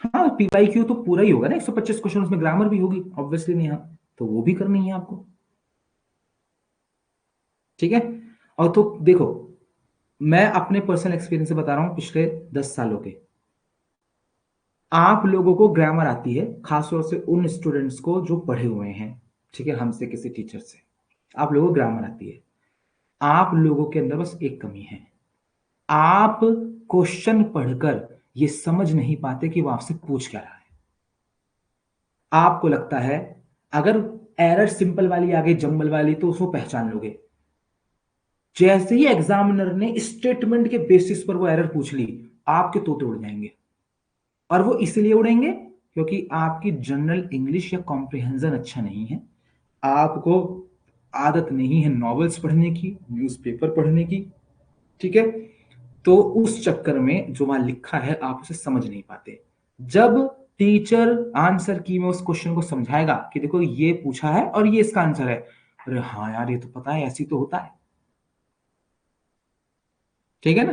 हाँ, पीवाईक्यू तो पूरा ही होगा ना, 125 क्वेश्चन, उसमें ग्रामर भी होगी ऑब्वियसली नहीं, हाँ तो वो भी करनी है आपको। ठीक है, और तो देखो, मैं अपने पर्सनल एक्सपीरियंस से बता रहा हूं पिछले 10 सालों के। आप लोगों को ग्रामर आती है खासतौर से उन स्टूडेंट्स को जो पढ़े हुए हैं, ठीक है, हमसे किसी टीचर से। आप लोगों को ग्रामर आती है, आप लोगों के अंदर बस एक कमी है, आप क्वेश्चन पढ़कर ये समझ नहीं पाते कि वो आपसे पूछ क्या रहा है। आपको लगता है अगर एरर सिंपल वाली आ गई, जंबल वाली, तो उसको पहचान लोगे। जैसे ही एग्जामिनर ने स्टेटमेंट के बेसिस पर वो एरर पूछ ली, आपके तोते उड़ जाएंगे। और वो इसलिए उड़ेंगे क्योंकि आपकी जनरल इंग्लिश या कॉम्प्रिहेंजन अच्छा नहीं है, आपको आदत नहीं है नॉवेल्स पढ़ने की, न्यूज़पेपर पढ़ने की। ठीक है, तो उस चक्कर में जो वहां लिखा है आप उसे समझ नहीं पाते। जब टीचर आंसर की में उस क्वेश्चन को समझाएगा कि देखो ये पूछा है और ये इसका आंसर है, अरे हाँ यार ये तो पता है, ऐसी तो होता है। ठीक है ना,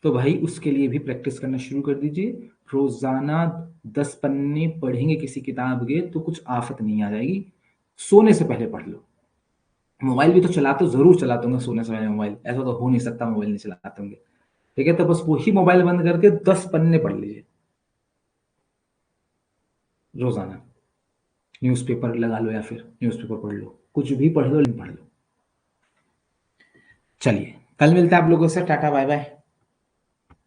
तो भाई उसके लिए भी प्रैक्टिस करना शुरू कर दीजिए। रोजाना 10 पन्ने पढ़ेंगे किसी किताब के तो कुछ आफत नहीं आ जाएगी। सोने से पहले पढ़ लो। मोबाइल भी तो चलाते हो, जरूर चलाते होंगे सोने से पहले मोबाइल, ऐसा तो हो नहीं सकता मोबाइल नहीं चलाते होंगे। ठीक है, तो बस वही मोबाइल बंद करके 10 पन्ने पढ़ लीजिए रोजाना। न्यूज़पेपर लगा लो या फिर न्यूज़पेपर पढ़ लो, कुछ भी पढ़ लो, लेकिन पढ़ लो। चलिए, कल मिलता है आप लोगों से, टाटा बाय बाय।